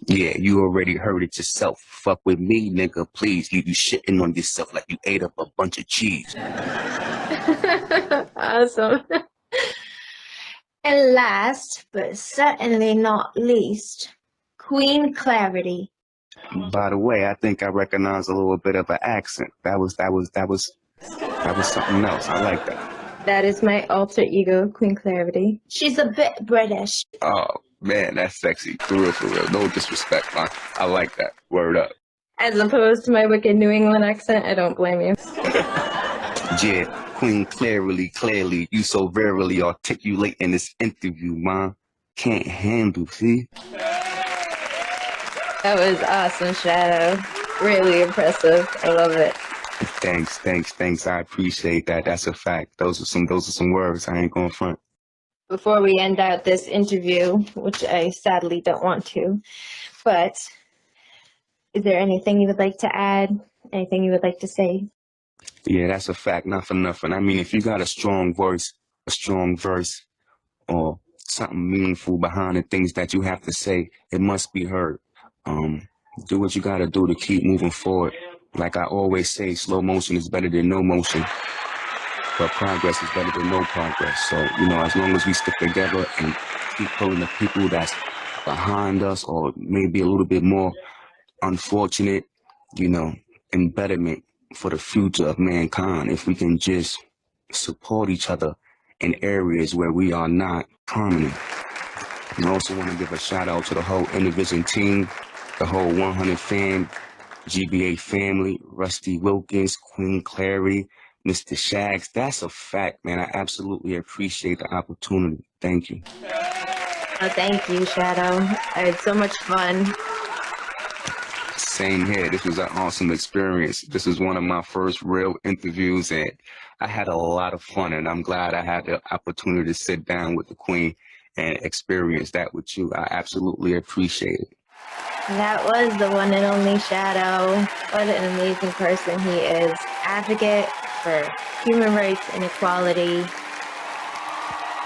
Yeah, you already heard it yourself. Fuck with me, nigga, please. Leave you shitting on yourself like you ate up a bunch of cheese. Awesome. And last, but certainly not least, Queen Clarity. By the way, I think I recognize a little bit of an accent. That was something else. I like that. That is my alter ego, Queen Clarity. She's a bit British. Oh man, that's sexy. For real, for real. No disrespect, man. I like that. Word up. As opposed to my wicked New England accent, I don't blame you. Yeah, Queen clearly, you so verily articulate in this interview, man. Can't handle, see? That was awesome, Shadow. Really impressive. I love it. Thanks. I appreciate that. That's a fact. Those are some words. I ain't gonna front. Before we end out this interview, which I sadly don't want to, but is there anything you would like to add? Anything you would like to say? Yeah, that's a fact. Not for nothing. I mean, if you got a strong voice, a strong verse, or something meaningful behind the things that you have to say, it must be heard. Do what you gotta do to keep moving forward. Like I always say, slow motion is better than no motion, but progress is better than no progress. So, as long as we stick together and keep pulling the people that's behind us or maybe a little bit more unfortunate, embedment for the future of mankind, if we can just support each other in areas where we are not prominent. I also want to give a shout out to the whole Intervision team, the whole 100 fam, GBA family, Rusty Wilkins, Queen Clary, Mr. Shags. That's a fact, man. I absolutely appreciate the opportunity. Thank you. Oh, thank you, Shadow. I had so much fun. Same here. This was an awesome experience. This is one of my first real interviews, and I had a lot of fun, and I'm glad I had the opportunity to sit down with the Queen and experience that with you. I absolutely appreciate it. That was the one and only Shadow. What an amazing person he is. Advocate for human rights and equality.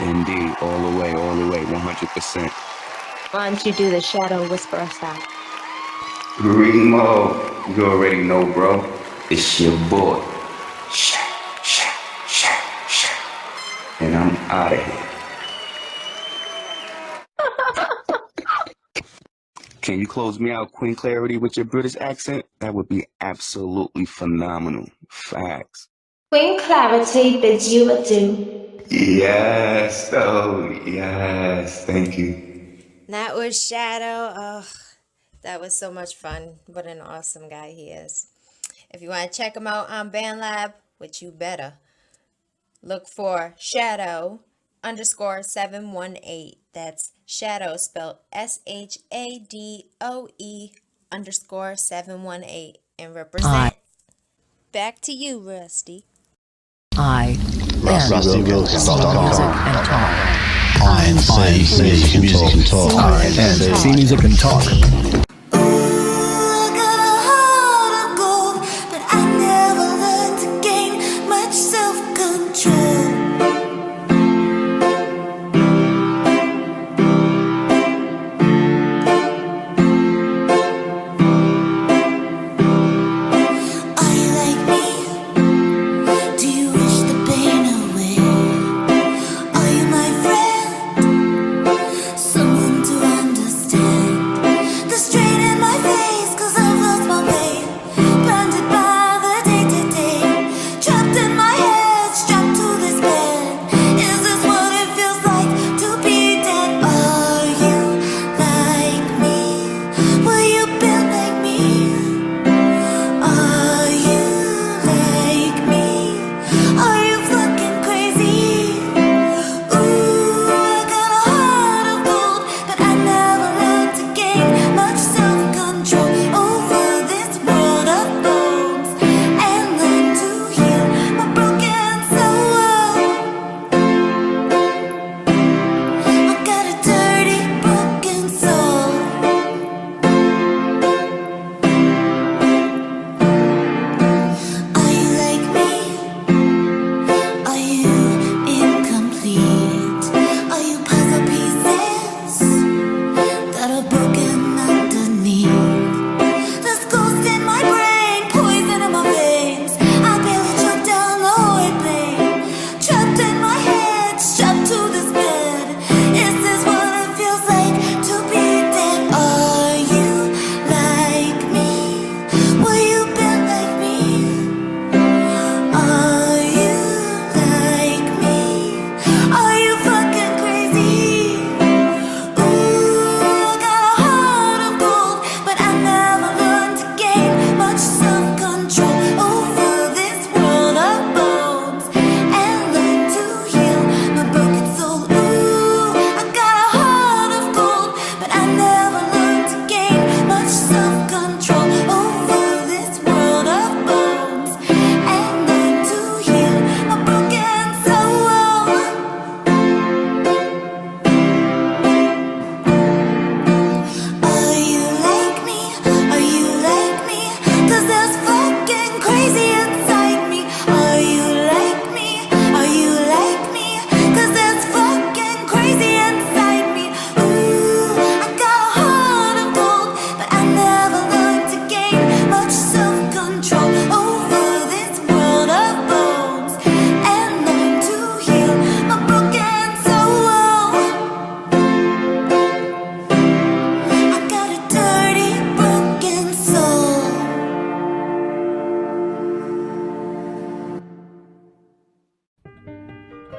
Indeed, all the way, 100%. Why don't you do the Shadow Whisperer style? Remo, you already know, bro. It's your boy. And I'm out of here. Can you close me out, Queen Clarity, with your British accent? That would be absolutely phenomenal. Facts. Queen Clarity bids you adieu. Yes, yes. Thank you. That was Shadow. Oh, that was so much fun. What an awesome guy he is. If you want to check him out on BandLab, which you better, look for Shadow _718. That's Shadow spelled SHADOE_718 and represent. Back to you, Rusty. I.N.C. Music and Talk. I.N.C. Music and Talk. Someone to understand the strength.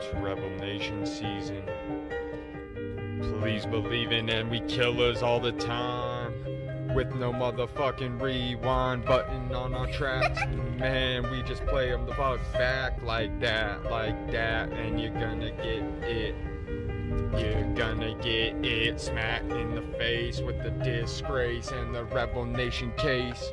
It's Rebel Nation season. Please believe in it, we killers all the time. With no motherfucking rewind button on our tracks. Man, we just play them the fuck back like that, and you're gonna get it. You're gonna get it smacked in the face with the disgrace and the Rebel Nation case.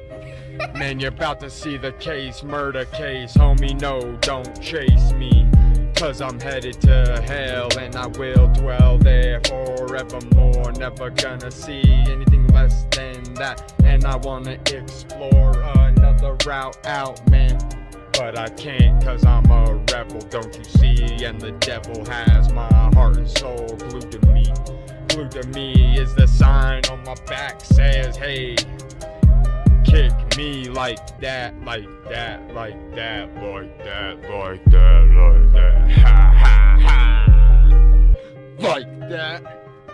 Man, you're about to see the case, murder case. Homie, no, don't chase me, 'cause I'm headed to hell and I will dwell there forevermore. Never gonna see anything less than that, and I wanna explore another route out, man. But I can't, 'cause I'm a rebel, don't you see? And the devil has my heart and soul glued to me. Glued to me is the sign on my back, says, hey, kick me like that, like that, like that, like that, like that, like that, ha ha ha. Like that.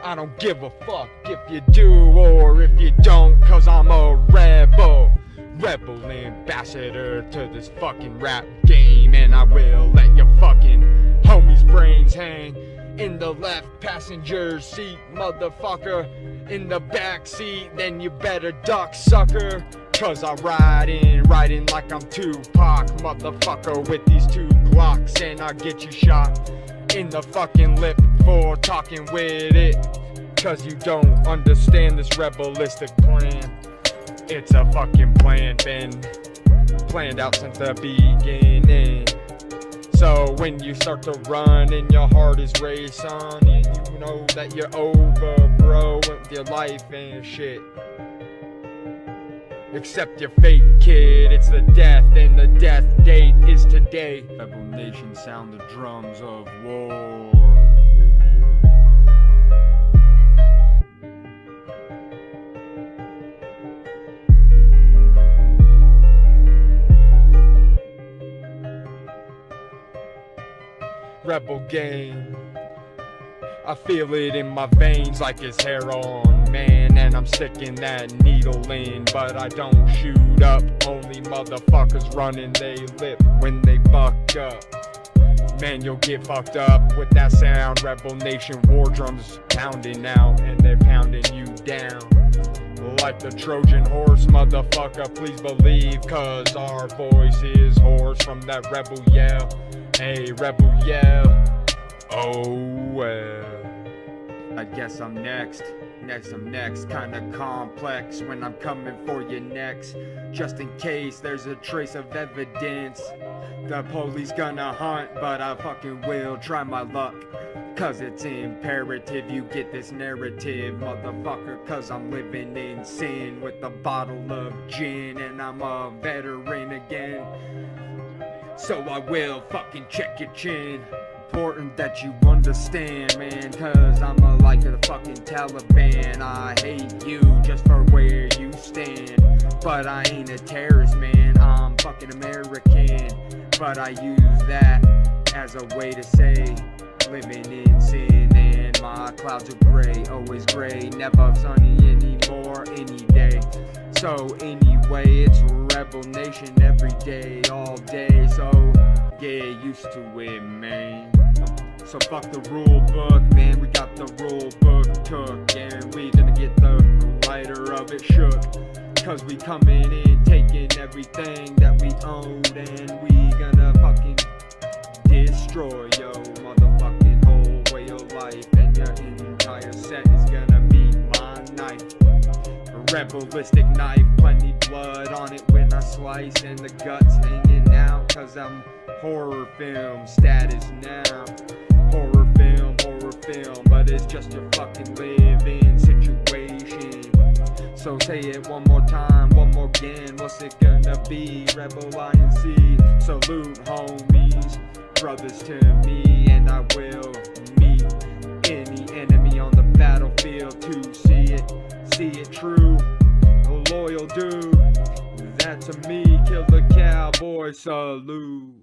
I don't give a fuck if you do or if you don't, 'cause I'm a rebel. Rebel ambassador to this fucking rap game, and I will let your fucking homies' brains hang in the left passenger seat, motherfucker. In the back seat, then you better duck, sucker. 'Cause I riding like I'm Tupac, motherfucker, with these 2 Glocks, and I get you shot in the fucking lip for talking with it. 'Cause you don't understand this rebelistic plan. It's a fucking plan, been planned out since the beginning. So when you start to run and your heart is racing, you know that you're over, bro, with your life and shit. Accept your fate, kid, it's the death, and the death date is today. Rebel Nation, sound the drums of war. Rebel game, I feel it in my veins like it's hair on, man, and I'm sticking that needle in, but I don't shoot up. Only motherfuckers running they lip when they buck up. Man, you'll get fucked up with that sound. Rebel Nation war drums pounding out, and they're pounding you down like the Trojan horse, motherfucker, please believe, 'cause our voice is hoarse from that rebel yell. Hey, rebel yell. Oh well, I guess I'm next. I'm next, kinda complex when I'm coming for you next. Just in case there's a trace of evidence, the police gonna hunt, but I fucking will try my luck. 'Cause it's imperative you get this narrative, motherfucker, 'cause I'm living in sin with a bottle of gin, and I'm a veteran again. So I will fucking check your chin. Important that you understand, man, 'cause I'm like the fucking Taliban. I hate you just for where you stand, but I ain't a terrorist, man, I'm fucking American. But I use that as a way to say living in sin, and my clouds are gray, always gray, never sunny anymore, any day. So anyway, it's Rebel Nation every day, all day, so get used to it, man. So fuck the rule book, man, we got the rule book took, and we gonna get the writer of it shook. 'Cause we coming in, taking everything that we owned, and we gonna fucking destroy your motherfucking whole way of life, and your entire set is gonna meet my knife. A rebelistic knife, plenty blood on it when I slice, and the guts hanging out, 'cause I'm horror film status now. Horror film, but it's just your fucking living situation. So say it one more time, one more again, what's it gonna be? Rebel I.N.C, salute homies, brothers to me, and I will meet any enemy on the battlefield to see it true. A loyal dude, that to me, kill the cowboy, salute.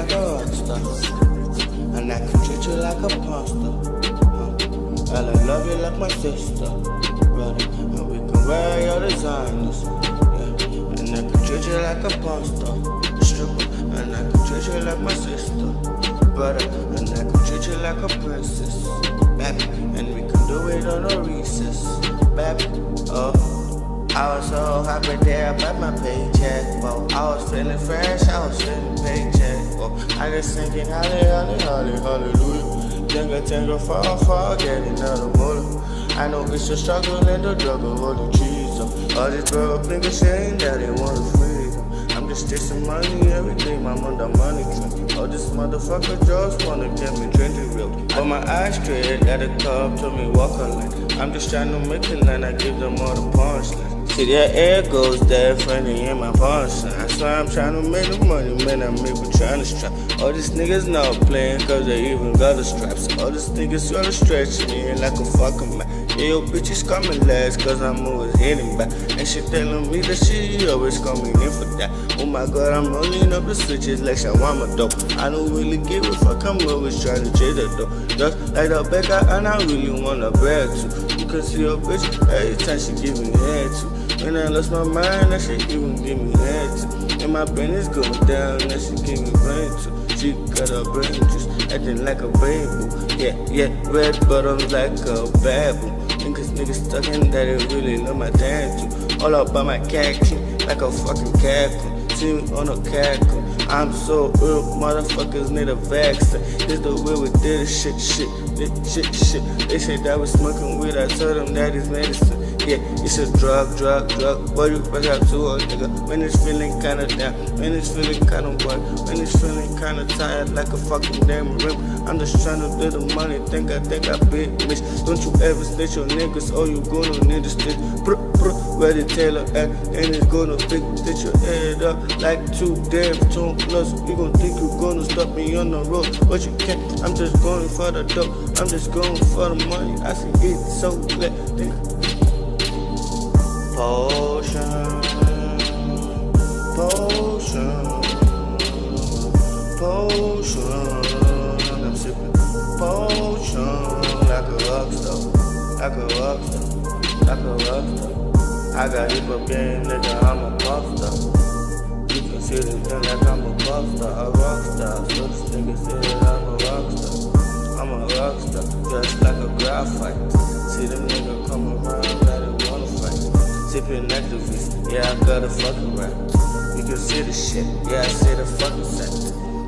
like a rock star, and I can treat you like a porn star. I love you like my sister, brother, and we can wear your designers. Yeah. And I can treat you like a porn star, stripper, and I can treat you like my sister, brother, and I can treat you like a princess, baby, and we can do it on a recess, baby. Oh. I was so happy there about my paycheck, whoa. I was feeling fresh, I was feeling paycheck, whoa. I just thinking, hallelujah. Tingle, fall, get another motor. I know it's a struggle and the struggle of the trees. All these broke niggas saying that they want to freedom. I'm just chasing money every day, I'm on the money train. All this motherfucker just wanna get me drinking real. But my eyes straight, let it come to me, walk a line. I'm just trying to make it line, I give them all the punchlines. See that air goes there, friendly in my punchline. That's why I'm trying to make the money, man, I'm even trying to strap. All these niggas not playing, cause they even got the straps. All these niggas trying to stretch me like a fucking man. Yeah, your bitches coming last, cause I'm always hitting back. And she telling me that she always coming in for that. Oh my god, I'm rolling up the switches like shawarma dope. I don't really give a fuck, I'm always trying to chase the dough. Just like the baker, and I really wanna brag too. You can see your bitch every time she give me head to. When I lost my mind, that shit even give me head to. And my brain is going down, that shit give me brain too. She got her brain juice, acting like a baby. Yeah, red bottoms like a babu. Niggas talking that they really love my dance too. All up by my khaki, like a fucking cackle. See me on a cackle. I'm so ill, motherfuckers need a vaccine. This the way we did it, shit. They said that was smoking weed, I told them that is medicine. Yeah, it's a drug. What you bring up to a nigga when it's feeling kinda down, when it's feeling kinda work, when it's feeling kinda tired like a fucking damn rim. I'm just trying to do the money, think I big bitch. Don't you ever snitch your niggas or you gonna need a stitch. Where the tailor at, and it's gonna stitch your head up like 2 damn tone plus. You gon' think you gonna stop me on the road, but you can't. I'm just going for the dough, I'm just going for the money. I see it so clear. Potion, I'm sipping potion like a rockstar. I got hip hop game, nigga, I'm a pop star. You can see this thing like I'm a pop star, a rockstar. So this nigga say that I'm a rockstar. I'm a rockstar, just like a graphite. See them niggas come around like they wanna fight. Sipping activist, yeah, I got a fucking rap. You can see the shit, yeah, I see the fucking set.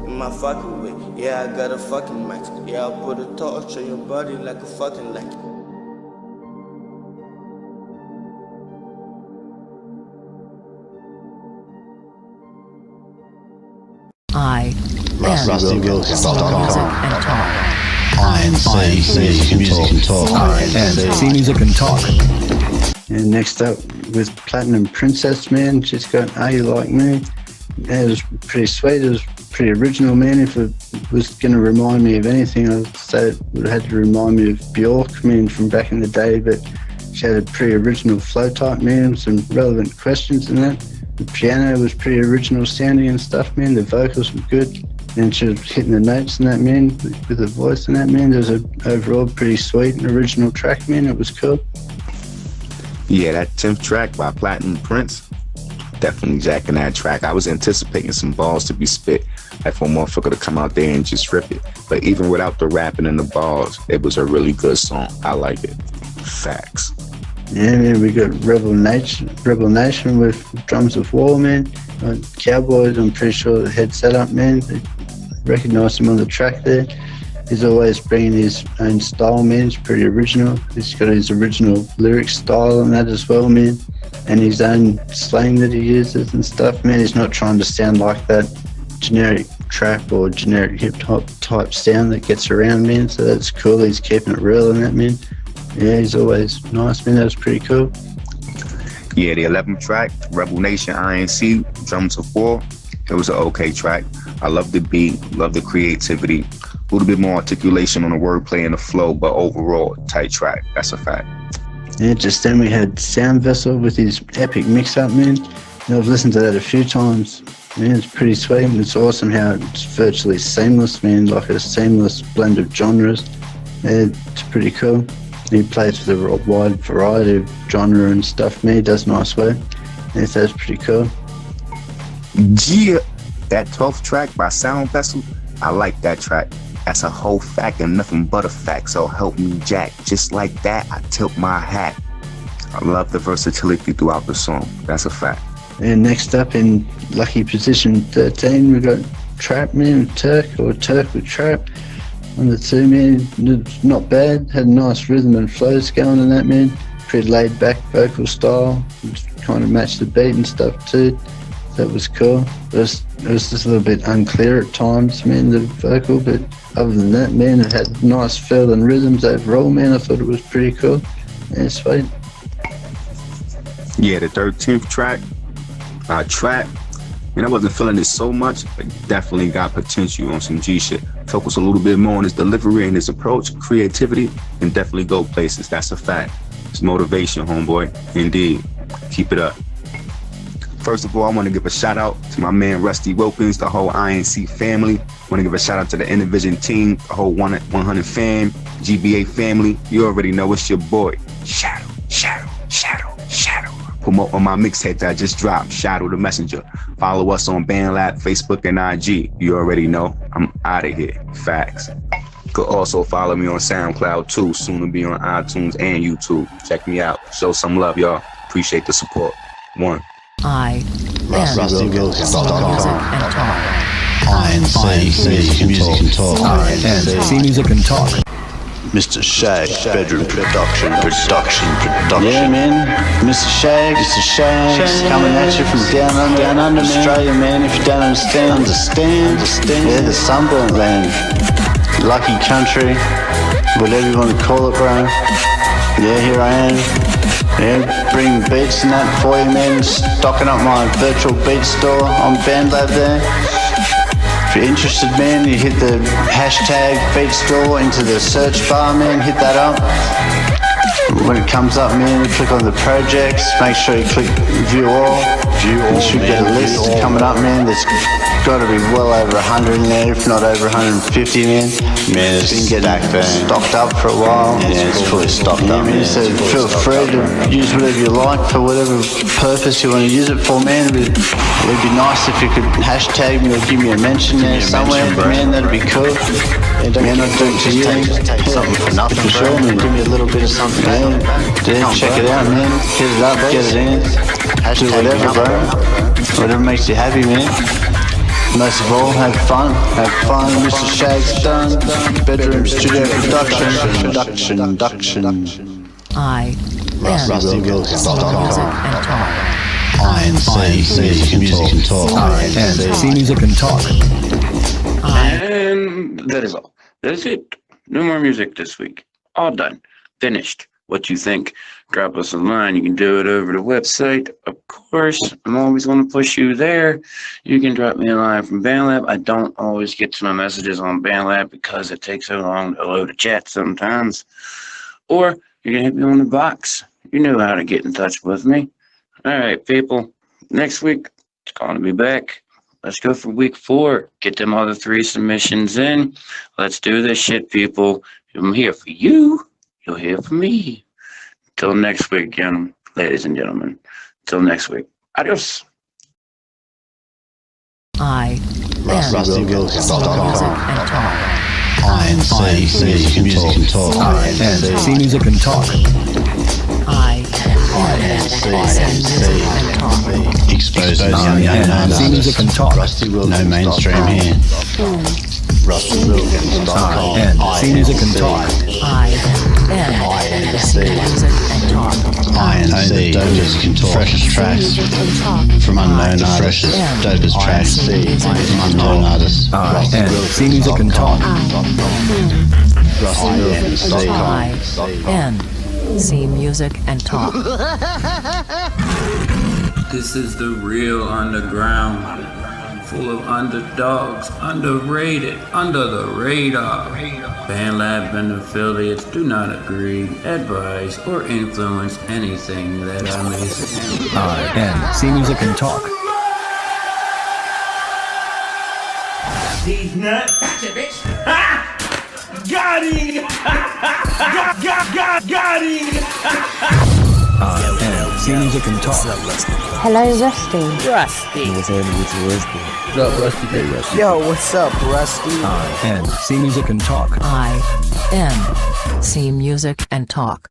In my fucking way, yeah, I got a fucking match. Yeah, I'll put a torch on your body like a fucking light. I.N.C. Music and Talk. I.N.C. Music and Talk. And next up with Platinum Princess, man. She's got Are You Like Me? It was pretty sweet. It was pretty original, man. If it was going to remind me of anything, I'd say it would have had to remind me of Bjork, man, from back in the day. But she had a pretty original flow type, man. Some relevant questions in that. The piano was pretty original sounding and stuff, man. The vocals were good. And she was hitting the notes in that, man, with her voice in that, man. There was an overall pretty sweet and original track, man. It was cool. Yeah, that 10th track by Platinum Prince, definitely jacking that track. I was anticipating some balls to be spit, like for a motherfucker to come out there and just rip it. But even without the rapping and the balls, it was a really good song. I like it. Facts. Yeah, man, we got Rebel Nation with Drums of War, man. Cowboys, I'm pretty sure the head set up, man. They recognise him on the track there. He's always bringing his own style, man. It's pretty original. He's got his original lyric style on that as well, man. And his own slang that he uses and stuff, man. He's not trying to sound like that generic trap or generic hip-hop type sound that gets around, man. So that's cool. He's keeping it real in that, man. Yeah, he's always nice, man. That was pretty cool. Yeah, the 11th track, Rebel Nation, I.N.C, Drums of War. It was an okay track. I love the beat, love the creativity. A little bit more articulation on the wordplay and the flow, but overall, tight track. That's a fact. Yeah, just then we had Sound Vessel with his epic mix-up, man. I've listened to that a few times. Man, it's pretty sweet. It's awesome how it's virtually seamless, man, like a seamless blend of genres. It's pretty cool. He plays with a wide variety of genre and stuff, man. He does nice work. Yeah, so that's pretty cool. Yeah, that 12th track by Sound Vessel, I like that track. That's a whole fact and nothing but a fact, so help me Jack. Just like that, I tilt my hat. I love the versatility throughout the song. That's a fact. And next up in lucky position 13, we got Trap Man with Turk, or Turk with Trap. On the two, man, it's not bad. Had a nice rhythm and flows going in that, man. Pretty laid back vocal style. Kind of matched the beat and stuff too. That was cool. It was just a little bit unclear at times, man, the vocal, but other than that, man, it had nice feel and rhythms overall, man. I thought it was pretty cool. Yeah, sweet. Yeah, the 13th track, Trap. Man, I wasn't feeling it so much, but definitely got potential on some G shit. Focus a little bit more on his delivery and his approach, creativity, and definitely go places. That's a fact. It's motivation, homeboy. Indeed. Keep it up. First of all, I want to give a shout out to my man Rusty Wilkins, the whole I.N.C family. I want to give a shout out to the Intervision team, the whole 100 fam, GBA family. You already know it's your boy, Shadow. Promote on my mixtape that I just dropped, Shadow the Messenger. Follow us on BandLab, Facebook, and IG. You already know I'm out of here. Facts. You could also follow me on SoundCloud too, soon to be on iTunes and YouTube. Check me out. Show some love, y'all. Appreciate the support. One. Rusty Wilkins. I.N.C. Music and Talk. I.N.C. Music and Talk. Mr. Shag, bedroom production. Yeah, man. Mr. Shag's coming at you from down under, Australia, man. If you don't understand. Yeah, the sunburnt land, lucky country, whatever you want to call it, bro. Yeah, here I am. Yeah, bring beats and that for you, man. Stocking up my virtual beat store on BandLab there. If you're interested, man, you hit the hashtag beat store into the search bar, man, hit that up. When it comes up, man, click on the projects, make sure you click view all. You should get a list coming up, man. There's got to be well over 100 in there, if not over 150, man. Man, it's been getting stocked up for a while. Yeah, it's fully stocked up, man. So feel free to use whatever you like for whatever purpose you want to use it for, man. It'd be nice if you could hashtag me or give me a mention there somewhere, man. That'd be cool. Man, I'd do it to you. Take something for nothing, for sure, man. Give me a little bit of something, man. Check it out, man. Hit it up, get it in. Do whatever, bro. Whatever makes you happy, man. Most of all, have fun. Mr. Shag's done. Bedroom studio production. Rusty Wilkins. I.N.C. Music and Talk. I.N.C. Music and Talk. And that is all. That's it. No more music this week. All done. Finished. What you think? Drop us a line. You can do it over the website. Of course, I'm always going to push you there. You can drop me a line from BandLab. I don't always get to my messages on BandLab because it takes so long to load a chat sometimes. Or you can hit me on the box. You know how to get in touch with me. All right, people. Next week, it's going to be back. Let's go for week 4. Get them other 3 submissions in. Let's do this shit, people. I'm here for you. You'll hear from me. Till next week, ladies and gentlemen. Till next week. Adios. Rusty Wilkins. I.N.C. Music and Talk. I.N.C. Music and Talk. Exposing I.N.C. Music and Talk. No mainstream here. Rusty Wilkins. I.N.C. Music and Talk. I.N.C. Freshest tracks from unknown artists. Dopest tracks from unknown artists. I.N.C. Music and Talk. I.N.C. Music and Talk. This is the real underground, full of underdogs, underrated, under the radar. BandLab and affiliates do not agree, advise, or influence anything that I may say. I.N.C. Music and Talk. These nuts. Gotcha, bitch. Ha! Got him! got him! I.N.C. Music and Talk. Hello, Rusty. Rusty. What's happening with Rusty? What up, Rusty? Hey, Rusty. Yo, what's up, Rusty? I.N.C. Music and Talk. I.N.C. Music and Talk.